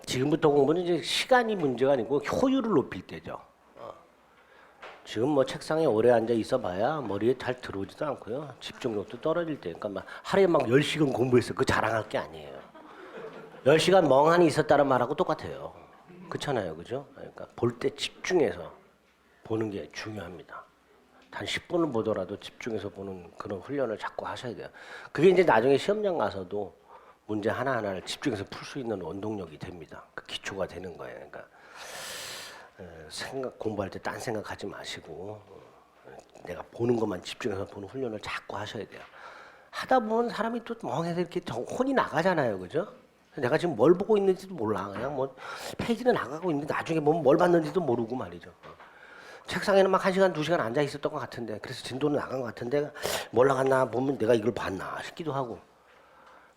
지금부터 공부는 이제 시간이 문제가 아니고 효율을 높일 때죠. 지금 뭐 책상에 오래 앉아 있어봐야 머리에 잘 들어오지도 않고요. 집중력도 떨어질 때. 그러니까 막 하루에 막 10시간 공부했어. 그거 자랑할 게 아니에요. 10시간 멍하니 있었다는 말하고 똑같아요. 그렇잖아요. 그죠? 그러니까 볼 때 집중해서 보는 게 중요합니다. 단 10분을 보더라도 집중해서 보는 그런 훈련을 자꾸 하셔야 돼요. 그게 이제 나중에 시험장 가서도 문제 하나하나를 집중해서 풀 수 있는 원동력이 됩니다. 그 기초가 되는 거예요. 그러니까 공부할 때 딴 생각하지 마시고 내가 보는 것만 집중해서 보는 훈련을 자꾸 하셔야 돼요. 하다 보면 사람이 또 멍해서 이렇게 혼이 나가잖아요. 그죠? 내가 지금 뭘 보고 있는지도 몰라. 그냥 뭐 페이지는 나가고 있는데 나중에 보면 뭘 봤는지도 모르고 말이죠. 책상에는 막 1시간, 2시간 앉아 있었던 것 같은데 그래서 진도는 나간 것 같은데 뭘 나갔나 보면 내가 이걸 봤나 싶기도 하고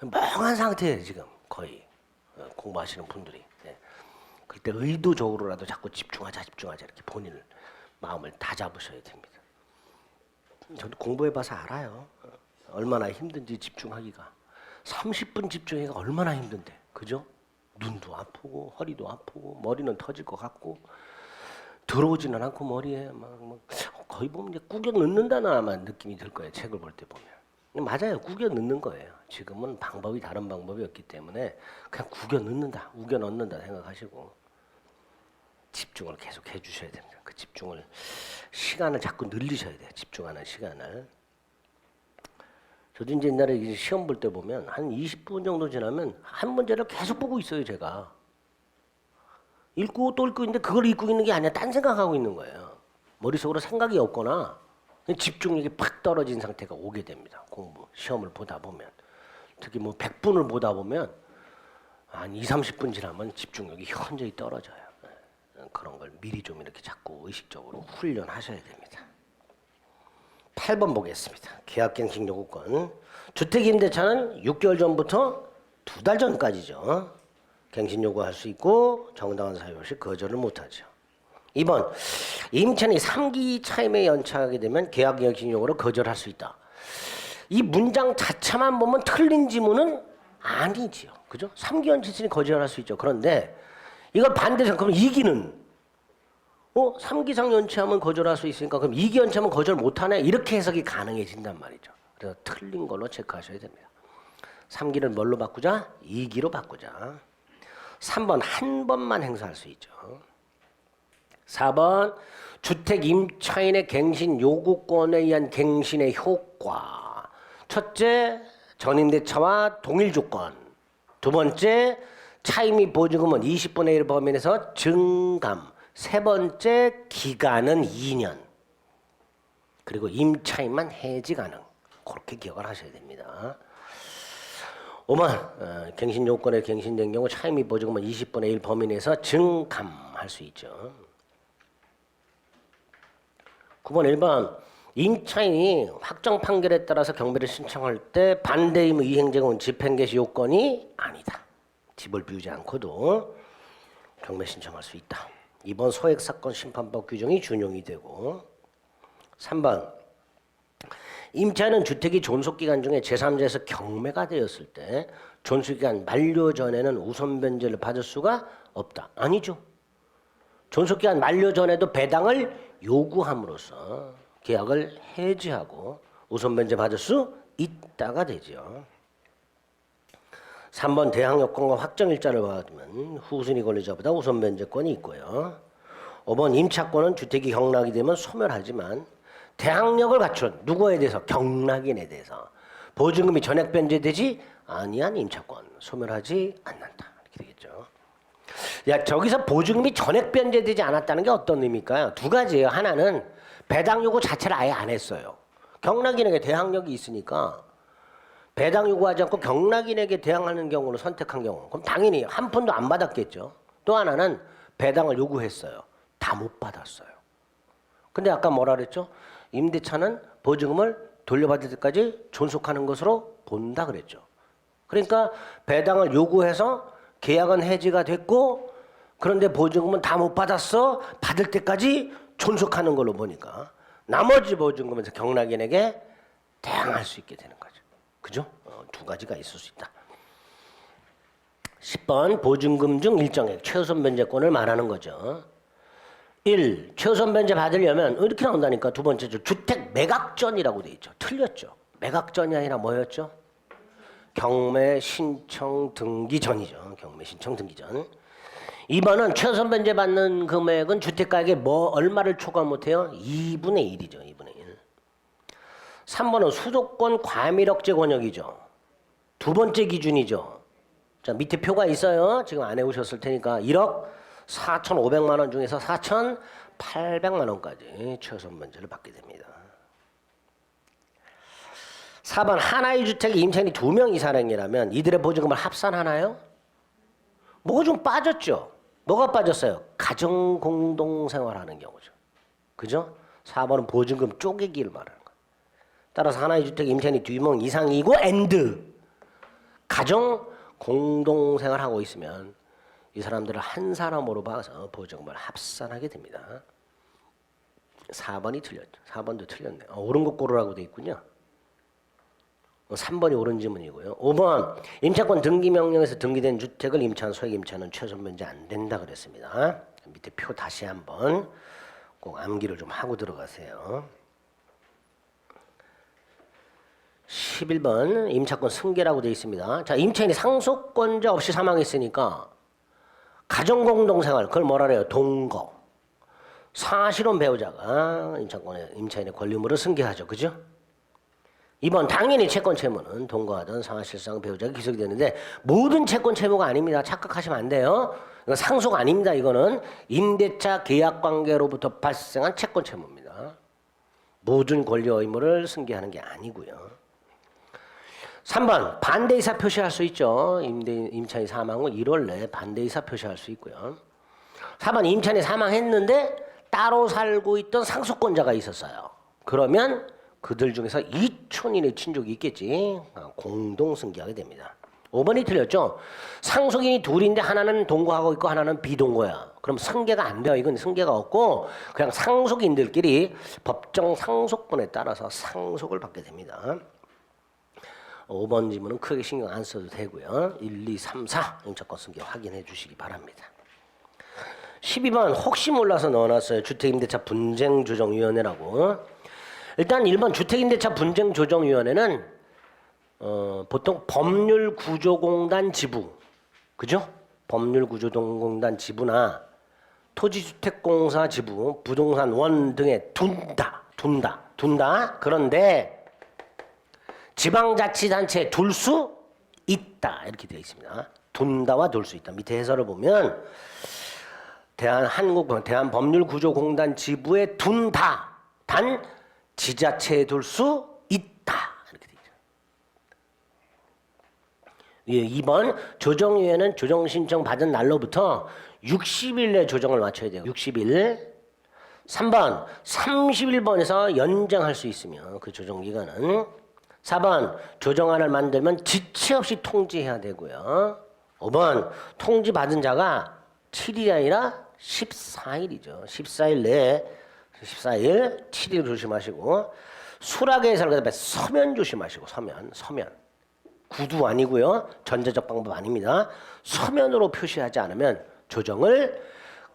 멍한 상태예요. 지금 거의 공부하시는 분들이. 그때 의도적으로라도 자꾸 집중하자 이렇게 본인을 마음을 다잡으셔야 됩니다. 저도 공부해봐서 알아요. 얼마나 힘든지 집중하기가. 30분 집중하기가 얼마나 힘든데. 그죠? 눈도 아프고 허리도 아프고 머리는 터질 것 같고 들어오지는 않고 머리에 막 거의 보면 이제 구겨 넣는다는 아마 느낌이 들 거예요. 책을 볼 때 보면. 맞아요. 구겨 넣는 거예요. 지금은 방법이 다른 방법이 없기 때문에 그냥 구겨 넣는다, 우겨 넣는다 생각하시고 집중을 계속 해주셔야 됩니다. 그 집중을 시간을 자꾸 늘리셔야 돼요. 집중하는 시간을. 저도 이제 옛날에 시험 볼 때 보면 한 20분 정도 지나면 한 문제를 계속 보고 있어요. 제가 읽고 또 읽고 있는데 그걸 읽고 있는 게 아니라 딴 생각하고 있는 거예요. 머릿속으로 생각이 없거나 집중력이 팍 떨어진 상태가 오게 됩니다. 공부 시험을 보다 보면 특히 뭐 100분을 보다 보면 한 2, 30분 지나면 집중력이 현저히 떨어져요. 그런 걸 미리 좀 이렇게 자꾸 의식적으로 훈련하셔야 됩니다. 8번 보겠습니다. 계약갱신 요구권. 주택임대차는 6개월 전부터 2달 전까지죠. 갱신 요구할 수 있고 정당한 사유 없이 거절을 못하죠. 2번 임차인이 3기 차임에 연착하게 되면 계약갱신 요구를 거절할 수 있다. 이 문장 자체만 보면 틀린 지문은 아니지요. 그죠? 3기 연체인이 거절할 수 있죠. 그런데 이걸 반대로 그럼 2기는 3기 이상 연체하면 거절할 수 있으니까 그럼 2기 연체하면 거절 못하네? 이렇게 해석이 가능해진단 말이죠. 그래서 틀린 걸로 체크하셔야 됩니다. 3기를 뭘로 바꾸자? 2기로 바꾸자. 3번 한 번만 행사할 수 있죠. 4번 주택 임차인의 갱신 요구권에 의한 갱신의 효과. 첫째, 전임대차와 동일 조건. 두 번째, 차임이 보증금은 20분의 1 범위에서 증감. 세 번째, 기간은 2년. 그리고 임차인만 해지 가능. 그렇게 기억을 하셔야 됩니다. 5번 갱신 요건에 갱신된 경우 차임이 보증금은 20분의 1 범위 내에서 증감할 수 있죠. 9번 1번 임차인이 확정 판결에 따라서 경매를 신청할 때 반대 의무 이행제공은 집행개시 요건이 아니다. 집을 비우지 않고도 경매 신청할 수 있다. 2번 소액사건 심판법 규정이 준용이 되고 3번 임차인은 주택이 존속기간 중에 제3자에서 경매가 되었을 때 존속기간 만료 전에는 우선 변제를 받을 수가 없다. 아니죠. 존속기간 만료 전에도 배당을 요구함으로써 계약을 해지하고 우선 변제 받을 수 있다가 되죠. 3번 대항요건과 확정일자를 받으면 후순위 권리자보다 우선 변제권이 있고요. 5번 임차권은 주택이 경락이 되면 소멸하지만 대항력을 갖춘 누구에 대해서? 경락인에 대해서 보증금이 전액 변제되지 아니한 임차권 소멸하지 않는다. 이렇게 되겠죠. 야, 저기서 보증금이 전액 변제되지 않았다는 게 어떤 의미일까요? 두 가지예요. 하나는 배당 요구 자체를 아예 안 했어요. 경락인에게 대항력이 있으니까 배당 요구하지 않고 경락인에게 대항하는 경우를 선택한 경우 그럼 당연히 한 푼도 안 받았겠죠. 또 하나는 배당을 요구했어요. 다 못 받았어요. 근데 아까 뭐라 그랬죠? 임대차는 보증금을 돌려받을 때까지 존속하는 것으로 본다 그랬죠. 그러니까 배당을 요구해서 계약은 해지가 됐고 그런데 보증금은 다 못 받았어. 받을 때까지 존속하는 걸로 보니까 나머지 보증금에서 경락인에게 대항할 수 있게 되는 거죠. 그죠? 두 가지가 있을 수 있다. 10번 보증금 중 일정액 최우선 변제권을 말하는 거죠. 1. 최우선 변제 받으려면 이렇게 나온다니까. 두 번째죠. 주택 매각전이라고 돼 있죠. 틀렸죠. 매각전이 아니라 뭐였죠? 경매 신청 등기 전이죠. 경매 신청 등기 전. 2번은 최우선 변제 받는 금액은 주택가액에 얼마를 초과 못해요? 2분의 1이죠. 2분의 1. 3번은 수도권 과밀억제 권역이죠. 두 번째 기준이죠. 자, 밑에 표가 있어요. 지금 안 해오셨을 테니까 1억 4,500만 원 중에서 4,800만 원까지 최우선 변제를 받게 됩니다. 4번 하나의 주택에 임차인이 2명 이상이라면 이들의 보증금을 합산하나요? 뭐가 좀 빠졌죠. 뭐가 빠졌어요? 가정 공동생활하는 경우죠. 그죠? 4번은 보증금 쪼개기를 말하는 거예요. 따라서 하나의 주택에 임차인이 2명 이상이고 가정 공동생활하고 있으면 이 사람들을 한 사람으로 봐서 보증금을 합산하게 됩니다. 4번이 틀렸죠. 4번도 틀렸네요. 옳은 거 고르라고 돼 있군요. 3번이 옳은 지문이고요. 5번 임차권 등기 명령에서 등기된 주택을 임차한 소액 임차는 최우선 변제 안 된다 그랬습니다. 밑에 표 다시 한번 꼭 암기를 좀 하고 들어가세요. 11번 임차권 승계라고 되어 있습니다. 자, 임차인이 상속권자 없이 사망했으니까 가정공동생활 그걸 뭐라 그래요? 동거. 사실혼 배우자가 임차인의 권리물을 승계하죠. 그죠? 2번 당연히 채권 채무는 동거하던 사실상 배우자가 기속이 되는데 모든 채권 채무가 아닙니다. 착각하시면 안 돼요. 이거 상속 아닙니다. 이거는 임대차 계약관계로부터 발생한 채권 채무입니다. 모든 권리와 의무를 승계하는 게 아니고요. 3번 반대이사 표시할 수 있죠. 임차인이 사망 후 1월 내에 반대이사 표시할 수 있고요. 4번 임차인이 사망했는데 따로 살고 있던 상속권자가 있었어요. 그러면 그들 중에서 2촌인의 친족이 있겠지. 공동 승계하게 됩니다. 5번이 틀렸죠. 상속인이 둘인데 하나는 동거하고 있고 하나는 비동거야. 그럼 승계가 안 돼요. 이건 승계가 없고 그냥 상속인들끼리 법정 상속권에 따라서 상속을 받게 됩니다. 5번 지문은 크게 신경 안 써도 되고요. 1, 2, 3, 4 임차권 승계 확인해 주시기 바랍니다. 12번 혹시 몰라서 넣어놨어요. 주택임대차 분쟁조정위원회라고. 일단 1번 주택임대차 분쟁조정위원회는 보통 법률구조공단 지부, 그죠? 법률구조공단 지부나 토지주택공사 지부, 부동산원 등에 둔다. 그런데 지방자치단체에 둘 수 있다 이렇게 되어 있습니다. 둔다와 둘 수 있다. 밑에 해설을 보면 대한법률구조공단 지부에 둔다. 단 지자체에 둘 수 있다. 이렇게 되어 있죠. 2번 조정위원회는 조정신청 받은 날로부터 60일 내 조정을 마쳐야 돼요. 60일. 3번 31번에서 연장할 수 있으며 그 조정기간은 4번 조정안을 만들면 지체 없이 통지해야 되고요. 5번 통지 받은 자가 7일이 아니라 14일이죠. 14일 내에 14일 7일 조심하시고 수락의 해설 그다음에 서면 조심하시고 서면 구두 아니고요. 전자적 방법 아닙니다. 서면으로 표시하지 않으면 조정을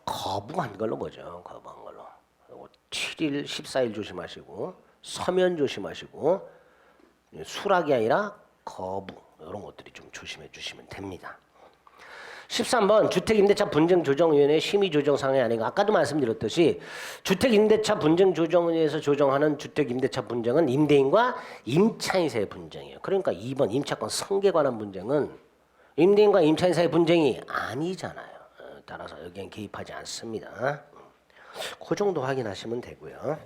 거부한 걸로 보죠. 거부한 걸로. 7일 14일 조심하시고 서면 조심하시고 수락이 아니라 거부 이런 것들이 좀 조심해 주시면 됩니다. 13번 주택임대차 분쟁조정위원회 심의조정상의 아니고 아까도 말씀드렸듯이 주택임대차 분쟁조정위에서 조정하는 주택임대차 분쟁은 임대인과 임차인 사이의 분쟁이에요. 그러니까 2번 임차권 승계에 관한 분쟁은 임대인과 임차인 사이의 분쟁이 아니잖아요. 따라서 여기엔 개입하지 않습니다. 그 정도 확인하시면 되고요.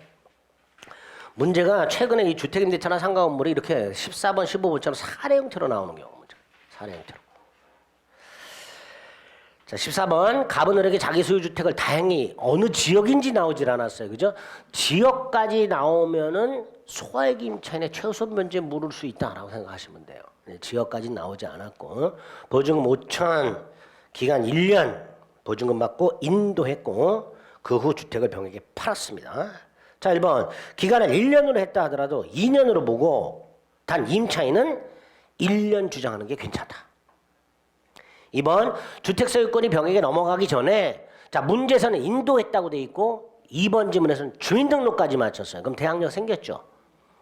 문제가 최근에 이 주택임대차나 상가건물이 이렇게 14번, 15번처럼 사례 형태로 나오는 경우입니다. 사례 형태로. 자, 14번 가분을에게 자기 소유 주택을 다행히 어느 지역인지 나오질 않았어요. 그죠? 지역까지 나오면은 소액 임차인의 최우선 변제 물을 수 있다라고 생각하시면 돼요. 지역까지 나오지 않았고 보증금 5천 기간 1년 보증금 받고 인도했고 그 후 주택을 병에게 팔았습니다. 자, 1번 기간을 1년으로 했다 하더라도 2년으로 보고 단 임차인은 1년 주장하는 게 괜찮다. 2번 주택 소유권이 병에게 넘어가기 전에 자 문제에서는 인도했다고 돼 있고 2번 지문에서는 주민등록까지 맞췄어요. 그럼 대항력 생겼죠.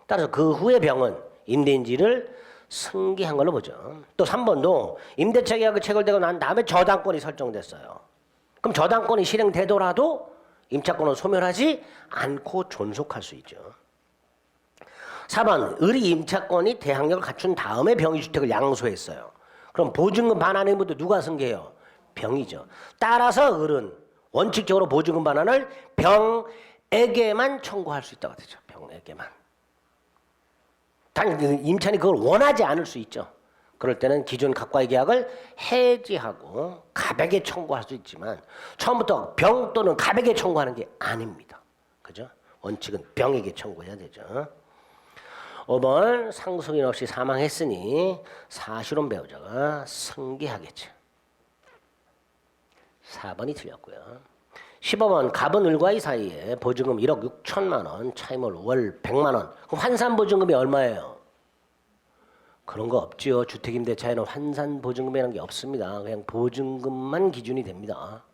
따라서 그 후에 병은 임대인지를 승계한 걸로 보죠. 또 3번도 임대차 계약이 체결되고 난 다음에 저당권이 설정됐어요. 그럼 저당권이 실행되더라도 임차권은 소멸하지 않고 존속할 수 있죠. 4번 을이 임차권이 대항력을 갖춘 다음에 병이 주택을 양수했어요. 그럼 보증금 반환 의무도 누가 승계해요? 병이죠. 따라서 을은 원칙적으로 보증금 반환을 병에게만 청구할 수 있다고 되죠. 병에게만. 단 임차인이 그걸 원하지 않을 수 있죠. 그럴 때는 기존 각과의 계약을 해지하고 갑에게 청구할 수 있지만 처음부터 병 또는 갑에게 청구하는 게 아닙니다. 그죠? 원칙은 병에게 청구해야 되죠. 5번 상속인 없이 사망했으니 사실혼 배우자가 승계하겠죠. 4번이 틀렸고요. 15번 갑은 을과의 사이에 보증금 1억 6천만 원, 차임을 월 100만 원. 그럼 환산보증금이 얼마예요? 그런 거 없지요. 주택임대차에는 환산보증금이라는 게 없습니다. 그냥 보증금만 기준이 됩니다.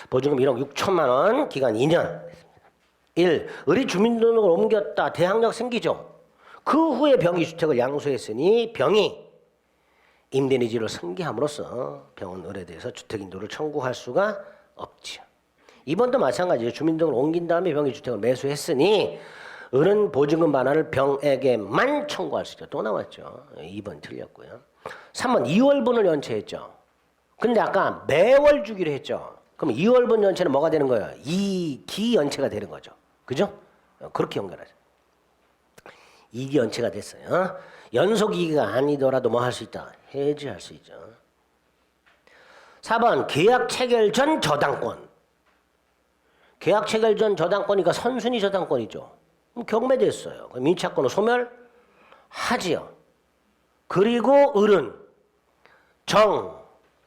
보증금 1억 6천만 원, 기간 2년. 1. 을이 주민등록을 옮겼다. 대항력 생기죠. 그 후에 병이 주택을 양수했으니 병이 임대인지를 승계함으로써 병은 을에 대해서 주택인도를 청구할 수가 없지요. 2번도 마찬가지예요. 주민등록을 옮긴 다음에 병이 주택을 매수했으니 을은 보증금 반환을 병에게만 청구할 수 있죠. 또 나왔죠. 2번 틀렸고요. 3번 2월분을 연체했죠. 근데 아까 매월 주기로 했죠. 그럼 2월분 연체는 뭐가 되는 거예요? 2기 연체가 되는 거죠. 그죠? 그렇게 연결하죠. 2기 연체가 됐어요. 연속 2기가 아니더라도 뭐 할 수 있다? 해지할 수 있죠. 4번 계약 체결 전 저당권. 계약 체결 전 저당권이니까 선순위 저당권이죠. 그럼 경매됐어요. 그럼 임차권을 소멸하지요. 그리고 을은 정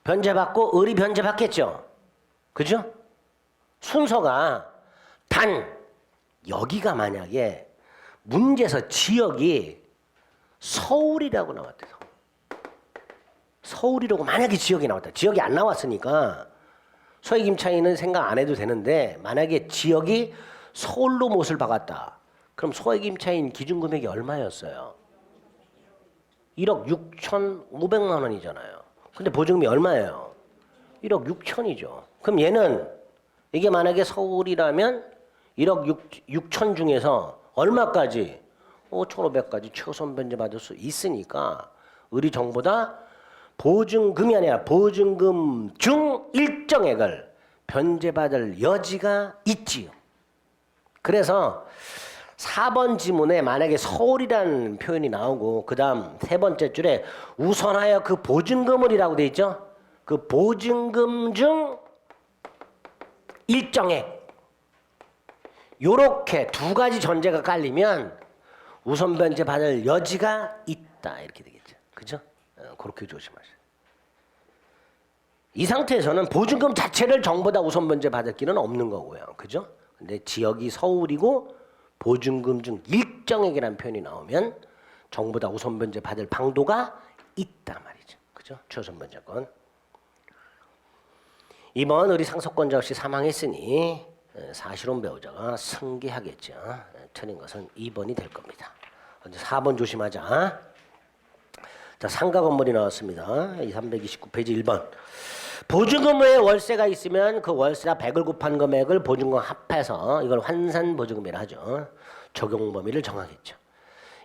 변제받고 을이 변제받겠죠. 그죠? 순서가 단 여기가 만약에 문제에서 지역이 서울이라고 나왔대요. 서울이라고 만약에 지역이 나왔다. 지역이 안 나왔으니까 소액 임차인은 생각 안 해도 되는데 만약에 지역이 서울로 못을 박았다. 그럼 소액 임차인 기준 금액이 얼마였어요? 1억 6,500만 원이잖아요. 근데 보증금이 얼마예요? 1억 6천이죠. 그럼 얘는 이게 만약에 서울이라면 1억 6천 중에서 얼마까지? 5,500까지 최우선 변제 받을 수 있으니까 을이 정보다 보증금이 아니라 보증금 중 일정액을 변제받을 여지가 있지요. 그래서 4번 지문에 만약에 서울이라는 표현이 나오고 그 다음 세 번째 줄에 우선하여 그 보증금을이라고 돼 있죠. 그 보증금 중 일정액 요렇게 두 가지 전제가 깔리면 우선 변제 받을 여지가 있다 이렇게 되겠죠. 그죠? 그렇게 조심하세요. 이 상태에서는 보증금 자체를 정보다 우선 변제 받을 길은 없는 거고요. 그죠? 근데 지역이 서울이고 보증금 중 일정액이라는 표현이 나오면 정보다 우선 변제 받을 방도가 있다 말이죠. 그죠? 최우선 변제권. 2번 을이 상속권자 없이 사망했으니 사실혼 배우자가 승계하겠죠. 틀린 것은 2번이 될 겁니다. 4번 조심하자. 자, 상가 건물이 나왔습니다. 329페이지 1번. 보증금에 월세가 있으면 그 월세나 100을 곱한 금액을 보증금 합해서 이걸 환산 보증금이라 하죠. 적용 범위를 정하겠죠.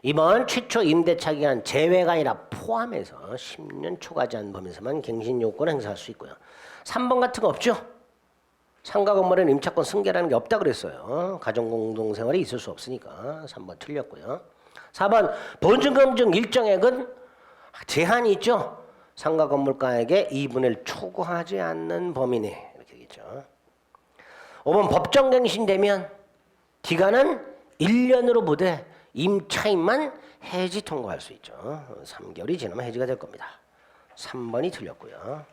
2번 최초 임대차 기간 제외가 아니라 포함해서 10년 초과제한 범위에서만 갱신 요건을 행사할 수 있고요. 3번 같은 거 없죠? 상가 건물에는 임차권 승계라는 게 없다 그랬어요. 가정 공동생활이 있을 수 없으니까 3번 틀렸고요. 4번 보증금 중 일정액은 제한이 있죠. 상가 건물가액의 2분의 1 초과하지 않는 범위내 이렇게 되겠죠. 5번 법정 갱신되면 기간은 1년으로 보되 임차인만 해지 통과할 수 있죠. 3개월이 지나면 해지가 될 겁니다. 3번이 틀렸고요.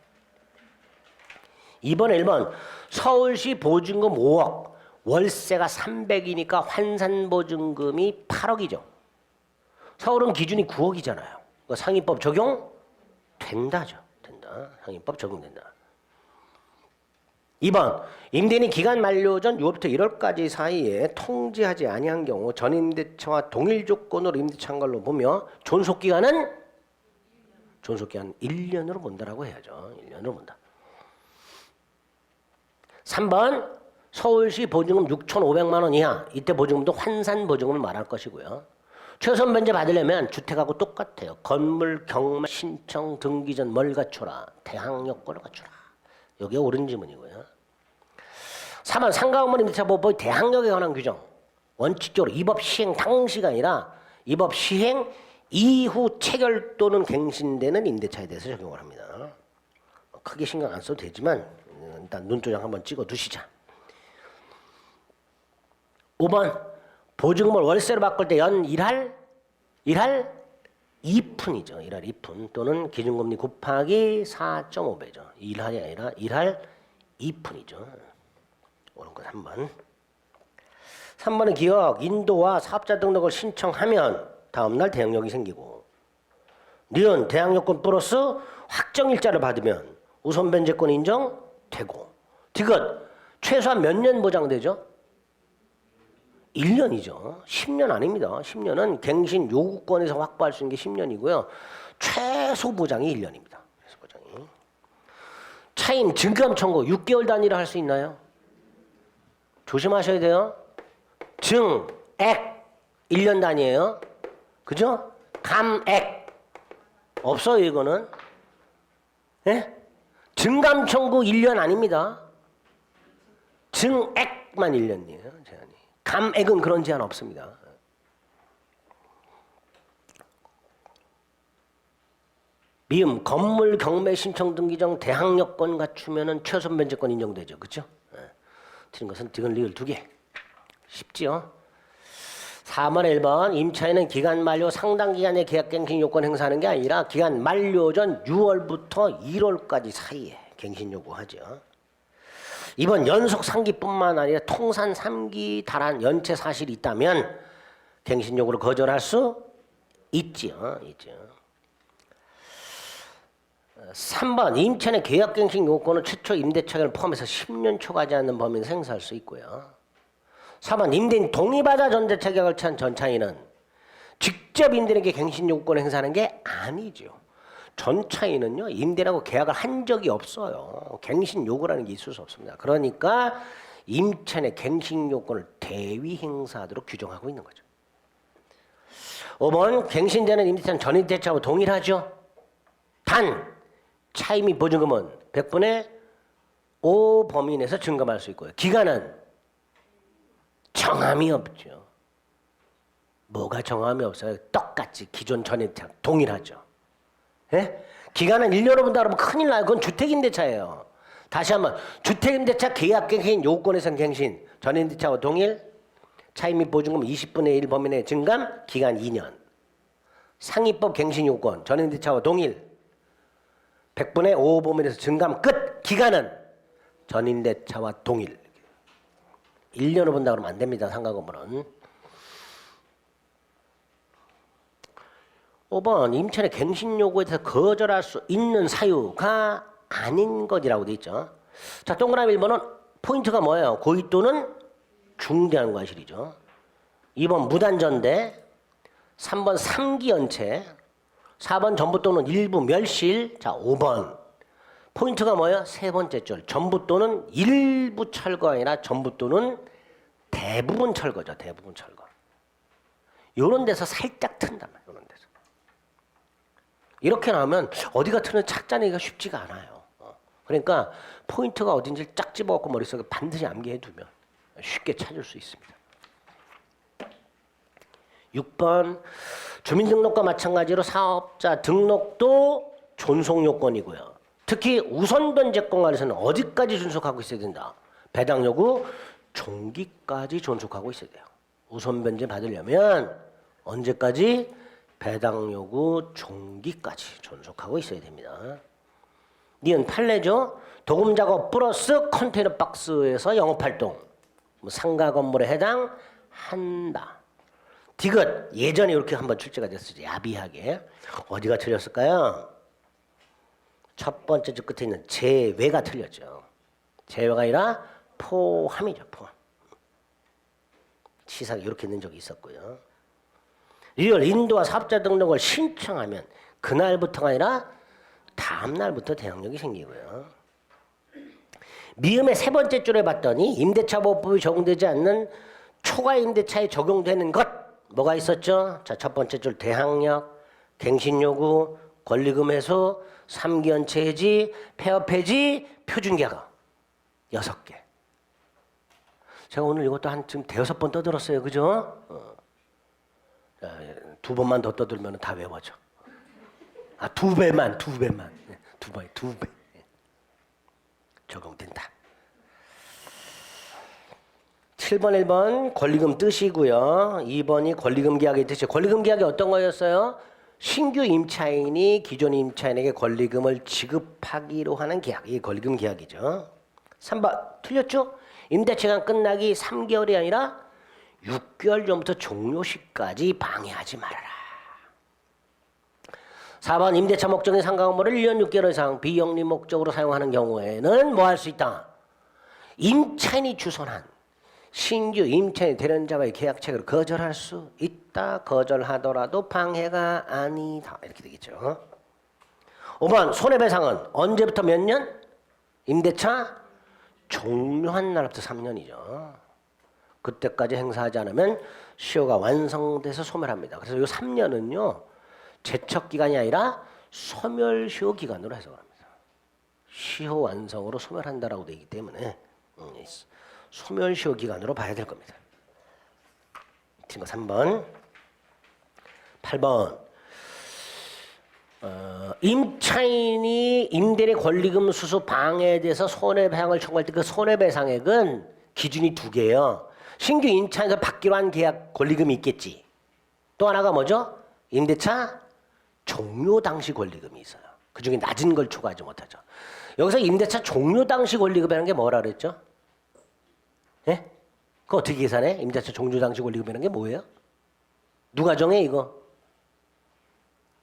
2번 1번 서울시 보증금 5억 월세가 300이니까 환산보증금이 8억이죠. 서울은 기준이 9억이잖아요. 상위법 적용 된다죠. 된다. 상임법 적용된다. 2번 임대인이 기간 만료 전 6월부터 1월까지 사이에 통지하지 아니한 경우 전임대차와 동일 조건으로 임대차한 걸로 보며 존속기간은 1년으로 본다라고 해야죠. 1년으로 본다. 3번 서울시 보증금 6,500만 원 이하, 이때 보증금도 환산 보증금을 말할 것이고요. 최선 변제 받으려면 주택하고 똑같아요. 건물 경매 신청 등기 전 뭘 갖춰라? 대항 요건을 갖춰라. 여기에 옳은 지문이고요. 4번 상가건물 임대차보호법의 대항력에 관한 규정. 원칙적으로 입업 시행 당시가 아니라 입업 시행 이후 체결 또는 갱신되는 임대차에 대해서 적용을 합니다. 크게 신경 안 써도 되지만 일단 눈도장 한번 찍어 두시자. 5번 보증금을 월세로 바꿀 때 연 1할 2푼이죠. 1할 2푼 또는 기준금리 곱하기 4.5배죠. 1할이 아니라 1할 2푼이죠. 옳은 것 3번. 3번은 기업, 인도와 사업자 등록을 신청하면 다음날 대항력이 생기고 니은 대항력권 플러스 확정일자를 받으면 우선 변제권 인정되고 디귿 최소한 몇 년 보장되죠? 1년이죠. 10년 아닙니다. 10년은 갱신 요구권에서 확보할 수 있는 게 10년이고요. 최소 보장이 1년입니다. 최소 보장이. 차임 증감 청구 6개월 단위로 할 수 있나요? 조심하셔야 돼요. 증액 1년 단위예요. 그죠? 감액 없어요. 이거는. 예? 증감 청구 1년 아닙니다. 증액만 1년이에요. 제한이. 감액은 그런 제한 없습니다. 미음 건물 경매 신청 등기 정 대항 여건 갖추면은 최선 변제권 인정되죠. 그렇죠? 틀린 것은 디귿 리을 2개. 쉽지요? 4번 1번 임차인은 기간 만료 상당 기간의 계약갱신 요건 행사하는 게 아니라 기간 만료 전 6월부터 1월까지 사이에 갱신 요구하죠. 2번 연속 3기뿐만 아니라 통산 3기 달한 연체 사실이 있다면 갱신 요구를 거절할 수 있지요. 3번 임차인의 계약갱신 요건은 최초 임대차를 포함해서 10년 초과하지 않는 범위에서 행사할 수 있고요. 4번 임대인 동의받아 전대차 계약을 취한 전차인은 직접 임대인에게 갱신 요건 행사하는 게 아니죠. 전차인은요 임대인하고 계약을 한 적이 없어요. 갱신 요구라는 게 있을 수 없습니다. 그러니까 임차인의 갱신 요건을 대위 행사하도록 규정하고 있는 거죠. 5번 갱신되는 임대차는 전임대차하고 동일하죠. 단 차임 및 보증금은 100분의 5 범위 내에서 증감할 수 있고요. 기간은 정함이 없죠. 뭐가 정함이 없어요? 똑같이 기존 전임대차 동일하죠. 예? 기간은 1년으로 본다 그러면 큰일 나요. 그건 주택임대차예요. 다시 한번 주택임대차 계약갱신 요건에선 갱신 전임대차와 동일 차임 및 보증금 20분의 1 범위 내 증감 기간 2년 상위법 갱신 요건 전임대차와 동일 100분의 5 범위 내에서 증감 끝 기간은 전임대차와 동일 1년으로 본다 그러면 안 됩니다. 상가건물은 5번 임차인의 갱신 요구에 대해서 거절할 수 있는 사유가 아닌 것이라고 돼 있죠. 자, 동그라미 1번은 포인트가 뭐예요? 고의 또는 중대한 과실이죠. 2번 무단전대, 3번 3기 연체, 4번 전부 또는 일부 멸실. 자, 5번 포인트가 뭐예요? 세 번째 줄 전부 또는 일부 철거가 아니라 전부 또는 대부분 철거죠. 대부분 철거. 이런 데서 살짝 튼단 말이에요. 이런 데서. 이렇게 나오면 어디가 트는지 찾아내기가 쉽지가 않아요. 그러니까 포인트가 어딘지 쫙 집어갖고 머릿속에 반드시 암기해 두면 쉽게 찾을 수 있습니다. 6번 주민등록과 마찬가지로 사업자 등록도 존속요건이고요. 특히 우선변제권 관해서는 어디까지 존속하고 있어야 된다? 배당 요구 종기까지 존속하고 있어야 돼요. 우선변제 받으려면 언제까지? 배당 요구 종기까지 존속하고 있어야 됩니다. 니은 판례죠. 도금 작업 플러스 컨테이너 박스에서 영업활동 상가 건물에 해당한다. 디귿 예전에 이렇게 한번 출제가 됐었죠. 야비하게. 어디가 틀렸을까요? 첫 번째 줄 끝에 있는 제외가 틀렸죠. 제외가 아니라 포함이죠. 포함. 시사가 이렇게 있는 적이 있었고요. 리얼 인도와 사업자 등록을 신청하면 그날부터가 아니라 다음 날부터 대항력이 생기고요. 미음의 세 번째 줄에 봤더니 임대차 보호법이 적용되지 않는 초과 임대차에 적용되는 것 뭐가 있었죠? 자, 첫 번째 줄 대항력, 갱신 요구, 권리금 해소, 3기연체 해지, 폐업 해지, 표준계약 6개. 제가 오늘 이것도 한 지금 대여섯 번 떠들었어요, 그죠? 자, 2번만 더 떠들면 다 외워져. 아, 2배만. 네, 2배. 적용된다. 7번, 1번 권리금 뜻이고요. 2번이 권리금 계약의 뜻이에요. 권리금 계약이 어떤 거였어요? 신규 임차인이 기존 임차인에게 권리금을 지급하기로 하는 계약. 이게 권리금 계약이죠. 3번 틀렸죠? 임대기간 끝나기 3개월이 아니라 6개월 전부터 종료 시까지 방해하지 말아라. 4번 임대차 목적인 상가건물을 1년 6개월 이상 비영리 목적으로 사용하는 경우에는 뭐 할 수 있다? 임차인이 주선한 신규 임차인 대련자와의 계약 체결을 거절할 수 있다. 거절하더라도 방해가 아니다. 이렇게 되겠죠. 5번 손해배상은 언제부터 몇 년? 임대차 종료한 날부터 3년이죠. 그때까지 행사하지 않으면 시효가 완성돼서 소멸합니다. 그래서 이 3년은요. 제척기간이 아니라 소멸시효 기간으로 해석합니다. 시효 완성으로 소멸한다라고 되어 있기 때문에 소멸시효 기간으로 봐야 될 겁니다. 친구 3번. 8번. 임차인이 임대인의 권리금 수수 방해에 대해서 손해배상을 청구할 때 그 손해배상액은 기준이 2개예요. 신규 임차인에서 받기로 한 계약 권리금이 있겠지. 또 하나가 뭐죠? 임대차 종료 당시 권리금이 있어요. 그중에 낮은 걸 초과하지 못하죠. 여기서 임대차 종료 당시 권리금이라는 게 뭐라 그랬죠? 예? 그거 어떻게 계산해? 임대차 종료 당시 권리금이라는 게 뭐예요? 누가 정해 이거?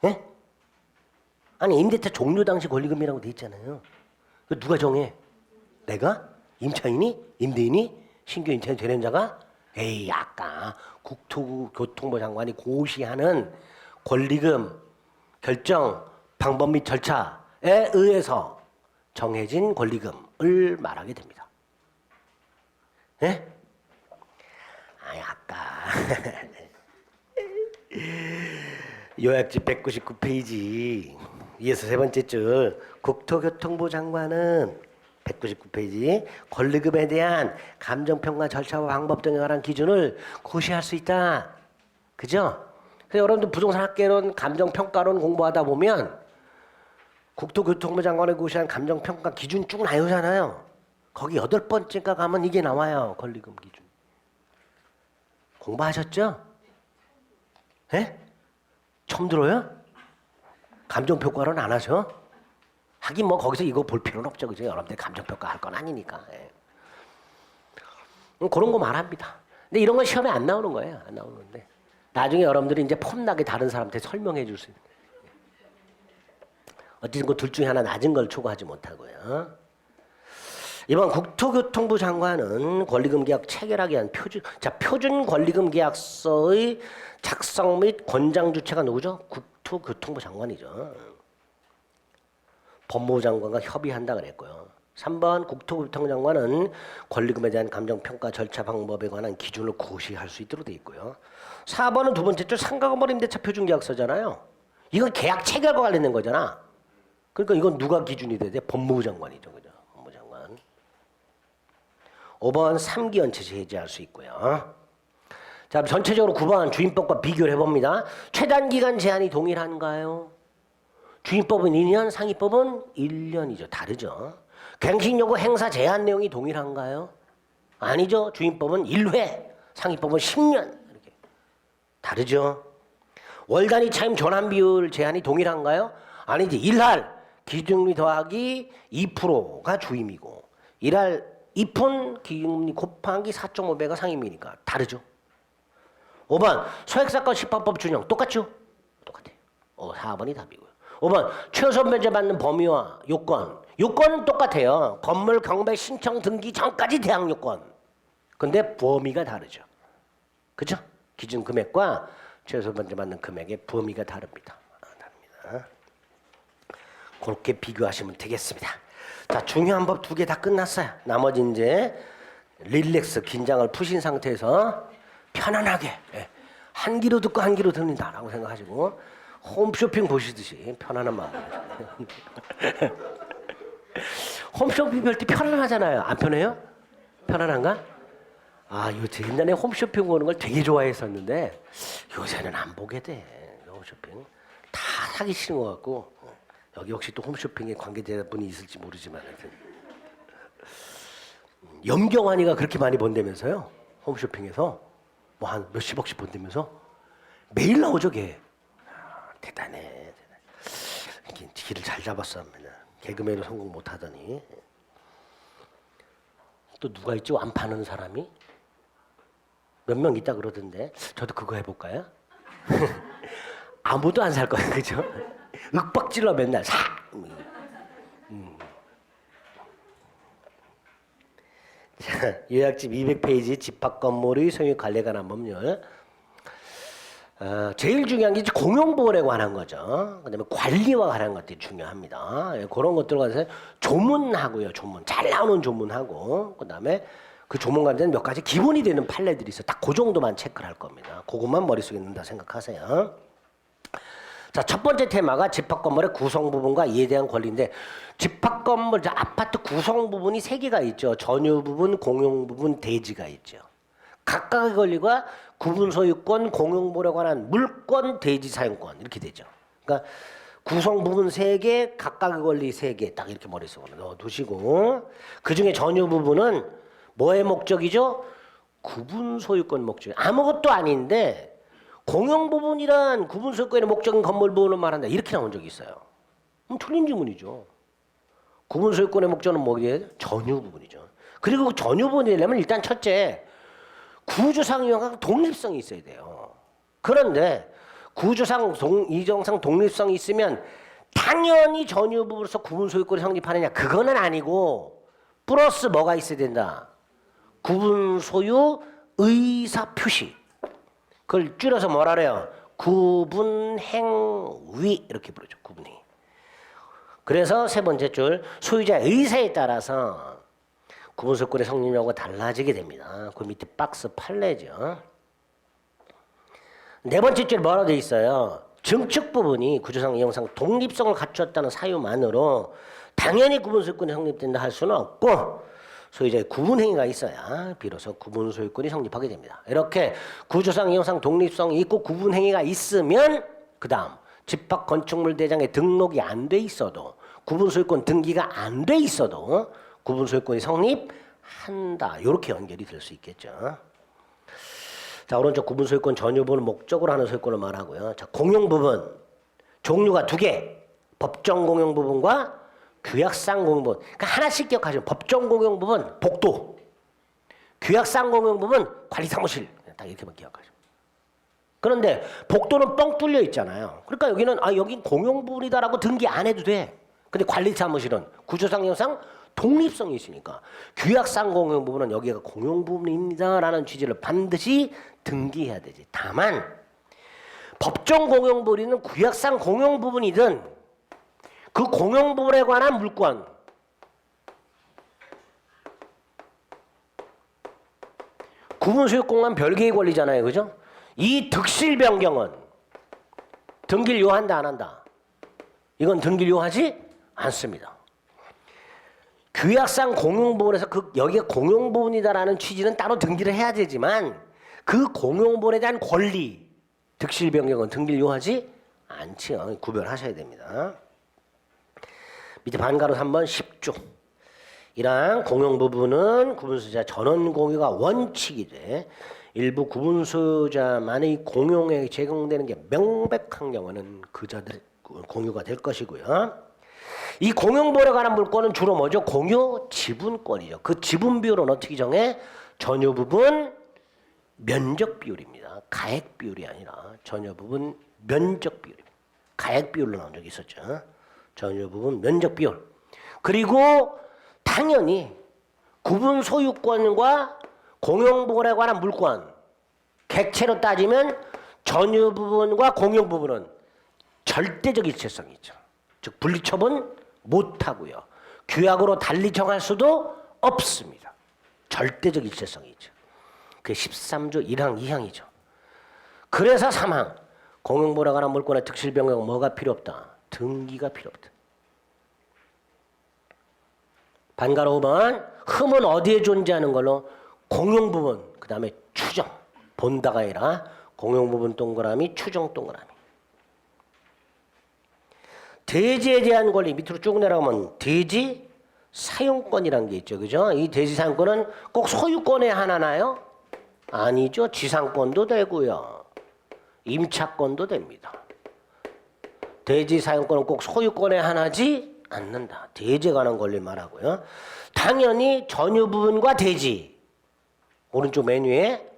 예? 아니 임대차 종료 당시 권리금이라고 돼 있잖아요. 그 누가 정해? 내가? 임차인이? 임대인이? 신규 임차인 대련자가? 에이 아까 국토교통부 장관이 고시하는 권리금 결정 방법 및 절차에 의해서 정해진 권리금을 말하게 됩니다. 예? 아니 아까 요약지 199페이지 위에서 세 번째 줄 국토교통부 장관은 199페이지 권리금에 대한 감정평가 절차와 방법 등에 관한 기준을 고시할 수 있다. 그죠? 그래서 여러분들 부동산 학개론 감정평가론 공부하다 보면 국토교통부 장관이 고시한 감정평가 기준 쭉 나오잖아요. 거기 8번째가 가면 이게 나와요. 권리금 기준. 공부하셨죠? 예? 처음 들어요? 감정평가론 안 하죠? 하긴 뭐 거기서 이거 볼 필요는 없죠. 그죠? 여러분들 감정평가 할 건 아니니까. 예. 그런 거 말합니다. 근데 이런 건 시험에 안 나오는 거예요. 안 나오는데. 나중에 여러분들이 이제 폼나게 다른 사람한테 설명해 줄 수 있는. 어쨌든 그 둘 중에 하나 낮은 걸 초과하지 못하고요. 이번 국토교통부 장관은 권리금 계약 체결하기 위한 표준 권리금 계약서의 작성 및 권장 주체가 누구죠? 국토교통부 장관이죠. 법무부 장관과 협의한다 그랬고요. 3번 국토교통부 장관은 권리금에 대한 감정평가 절차 방법에 관한 기준을 고시할 수 있도록 돼 있고요. 4번은 두 번째 줄 상가건물 임대차 표준계약서잖아요. 이건 계약 체결과 관련된 거잖아. 그러니까 이건 누가 기준이 돼야 돼? 법무부 장관이죠. 그죠? 법무부 장관. 5번 3기연체 해지할 수 있고요. 자, 전체적으로 9번 주임법과 비교를 해봅니다. 최단기간 제한이 동일한가요? 주임법은 2년, 상위법은 1년이죠. 다르죠. 갱신요구 행사 제한 내용이 동일한가요? 아니죠. 주임법은 1회, 상위법은 10년. 이렇게 다르죠. 월 단위 차임 전환 비율 제한이 동일한가요? 아니지. 일할 기준금리 더하기 2%가 주임이고 일할 2푼 기준금리 곱하기 4.5배가 상임이니까 다르죠. 5번 소액사건 심판법 준용 똑같죠? 똑같아요. 4번이 답이고요. 5번 최우선 면제받는 범위와 요건. 요건은 똑같아요. 건물 경매 신청 등기 전까지 대항 요건. 근데 범위가 다르죠. 그죠? 기준 금액과 최우선 면제받는 금액의 범위가 다릅니다. 다릅니다. 그렇게 비교하시면 되겠습니다. 자, 중요한 법 2개 다 끝났어요. 나머지 이제 릴렉스, 긴장을 푸신 상태에서 편안하게 한 귀로 듣고 한 귀로 듣는다라고 생각하시고 홈쇼핑 보시듯이 편안한 마음으로. 홈쇼핑 볼 때 편안하잖아요. 안 편해요? 편안한가? 아, 요새 옛날에 홈쇼핑 보는 걸 되게 좋아했었는데 요새는 안 보게 돼. 홈쇼핑 다 사기 싫은 것 같고. 여기 혹시 또 홈쇼핑에 관계자분이 있을지 모르지만 하여튼 염경환이가 그렇게 많이 번다면서요. 홈쇼핑에서 뭐 한 몇십억씩 번다면서 매일 나오죠 걔. 대단해. 길을 잘 잡았어. 개그맨으로 성공 못하더니. 또 누가 있지? 안 파는 사람이? 몇 명 있다 그러던데. 저도 그거 해볼까요? 아무도 안 살 거야. 그죠? 윽박질러 맨날 사. 자, 요약집 200페이지 집합 건물의 소유 관리에 관한 법률. 제일 중요한 게 공용보건에 관한 거죠. 그다음에 관리와 관한 것들이 중요합니다. 그런 것들 관해서 조문하고요. 조문 잘 나오는 조문하고 그다음에 그 조문 관련된 몇 가지 기본이 되는 판례들이 있어. 딱 그 정도만 체크를 할 겁니다. 그것만 머릿속에 넣는다 생각하세요. 자, 첫 번째 테마가 집합 건물의 구성 부분과 이에 대한 권리인데 집합 건물, 아파트 구성 부분이 3개가 있죠. 전유 부분, 공용 부분, 대지가 있죠. 각각의 권리가 구분 소유권, 공용물에 관한 물권, 대지 사용권 이렇게 되죠. 그러니까 구성 부분 3개, 각각의 권리 3개 딱 이렇게 머릿속으로 넣어두시고 그 중에 전유 부분은 뭐의 목적이죠? 구분 소유권 목적. 아무것도 아닌데 공용 부분이란 구분 소유권의 목적인 건물 부분을 말한다. 이렇게 나온 적이 있어요. 틀린 질문이죠. 구분 소유권의 목적은 뭐예요? 전유 부분이죠. 그리고 그 전유 부분이 되려면 일단 첫째 구조상 이용상 독립성이 있어야 돼요. 그런데 구조상 이정상 독립성이 있으면 당연히 전유 부분으로서 구분 소유권이 성립하느냐? 그거는 아니고 플러스 뭐가 있어야 된다? 구분 소유 의사 표시. 그걸 줄여서 뭐라 그래요? 구분행위 이렇게 부르죠. 구분행위. 그래서 세 번째 줄 소유자의 의사에 따라서 구분소유권의 성립 여부가 달라지게 됩니다. 그 밑에 박스 판례죠. 네 번째 줄 뭐라고 되어 있어요? 증축 부분이 구조상 이용상 독립성을 갖추었다는 사유만으로 당연히 구분소유권이 성립된다 할 수는 없고 소유자의 구분행위가 있어야 비로소 구분소유권이 성립하게 됩니다. 이렇게 구조상 이용상 독립성이 있고 구분행위가 있으면 그 다음 집합건축물 대장에 등록이 안 돼 있어도 구분소유권 등기가 안 돼 있어도 구분소유권이 성립한다. 이렇게 연결이 될 수 있겠죠. 자, 오른쪽 구분소유권 전유부분을 목적으로 하는 소유권을 말하고요. 자, 공용부분 종류가 2개. 법정 공용부분과 규약상 공용부분. 그러니까 하나씩 기억하시면 법정 공용부분 복도, 규약상 공용부분 관리사무실. 딱 이렇게만 기억하시면. 그런데 복도는 뻥 뚫려 있잖아요. 그러니까 여기는 여긴 공용부분이다라고 등기 안 해도 돼. 근데 관리사무실은 구조상 형상 독립성이 있으니까 규약상 공용부분은 여기가 공용부분입니다라는 취지를 반드시 등기해야 되지. 다만 법정 공용부분은 규약상 공용부분이든 그 공용부분에 관한 물권 구분소유권과는 별개의 권리잖아요. 그죠? 이 득실 변경은 등기를 요한다 안 한다? 이건 등기를 요하지 않습니다. 규약상 공용부분에서 여기가 공용부분이다라는 취지는 따로 등기를 해야 되지만 그 공용부분에 대한 권리 득실 변경은 등기를 요하지 않지요. 구별하셔야 됩니다. 밑에 반가로 3번 10조. 이러한 공용부분은 구분소유자 전원 공유가 원칙이 돼 일부 구분소유자만의 공용에 제공되는 게 명백한 경우는 그자들 공유가 될 것이고요. 이 공용부분에 관한 물권은 주로 뭐죠? 공유 지분권이죠. 그 지분 비율은 어떻게 정해? 전유 부분 면적 비율입니다. 가액 비율이 아니라 전유 부분 면적 비율입니다. 가액 비율로 나온 적이 있었죠. 전유 부분 면적 비율. 그리고 당연히 구분 소유권과 공용 부분에 관한 물권. 객체로 따지면 전유 부분과 공용 부분은 절대적 일체성이 있죠. 즉 분리처분 못하고요. 규약으로 달리 정할 수도 없습니다. 절대적 일체성이 있죠. 그게 13조 1항 2항이죠. 그래서 3항 공용부분에 관한 물권의 특실 변경 뭐가 필요 없다? 등기가 필요 없다. 반가로 5번 흠은 어디에 존재하는 걸로? 공용 부분 그 다음에 추정 본다가 아니라 공용 부분 동그라미 추정 동그라미. 대지에 대한 권리 밑으로 쭉 내려가면 대지 사용권이라는 게 있죠. 그죠? 이 대지 사용권은 꼭 소유권에 하나나요? 아니죠. 지상권도 되고요. 임차권도 됩니다. 대지 사용권은 꼭 소유권에 하나지 않는다. 대지에 관한 권리를 말하고요. 당연히 전유 부분과 대지 오른쪽 메뉴에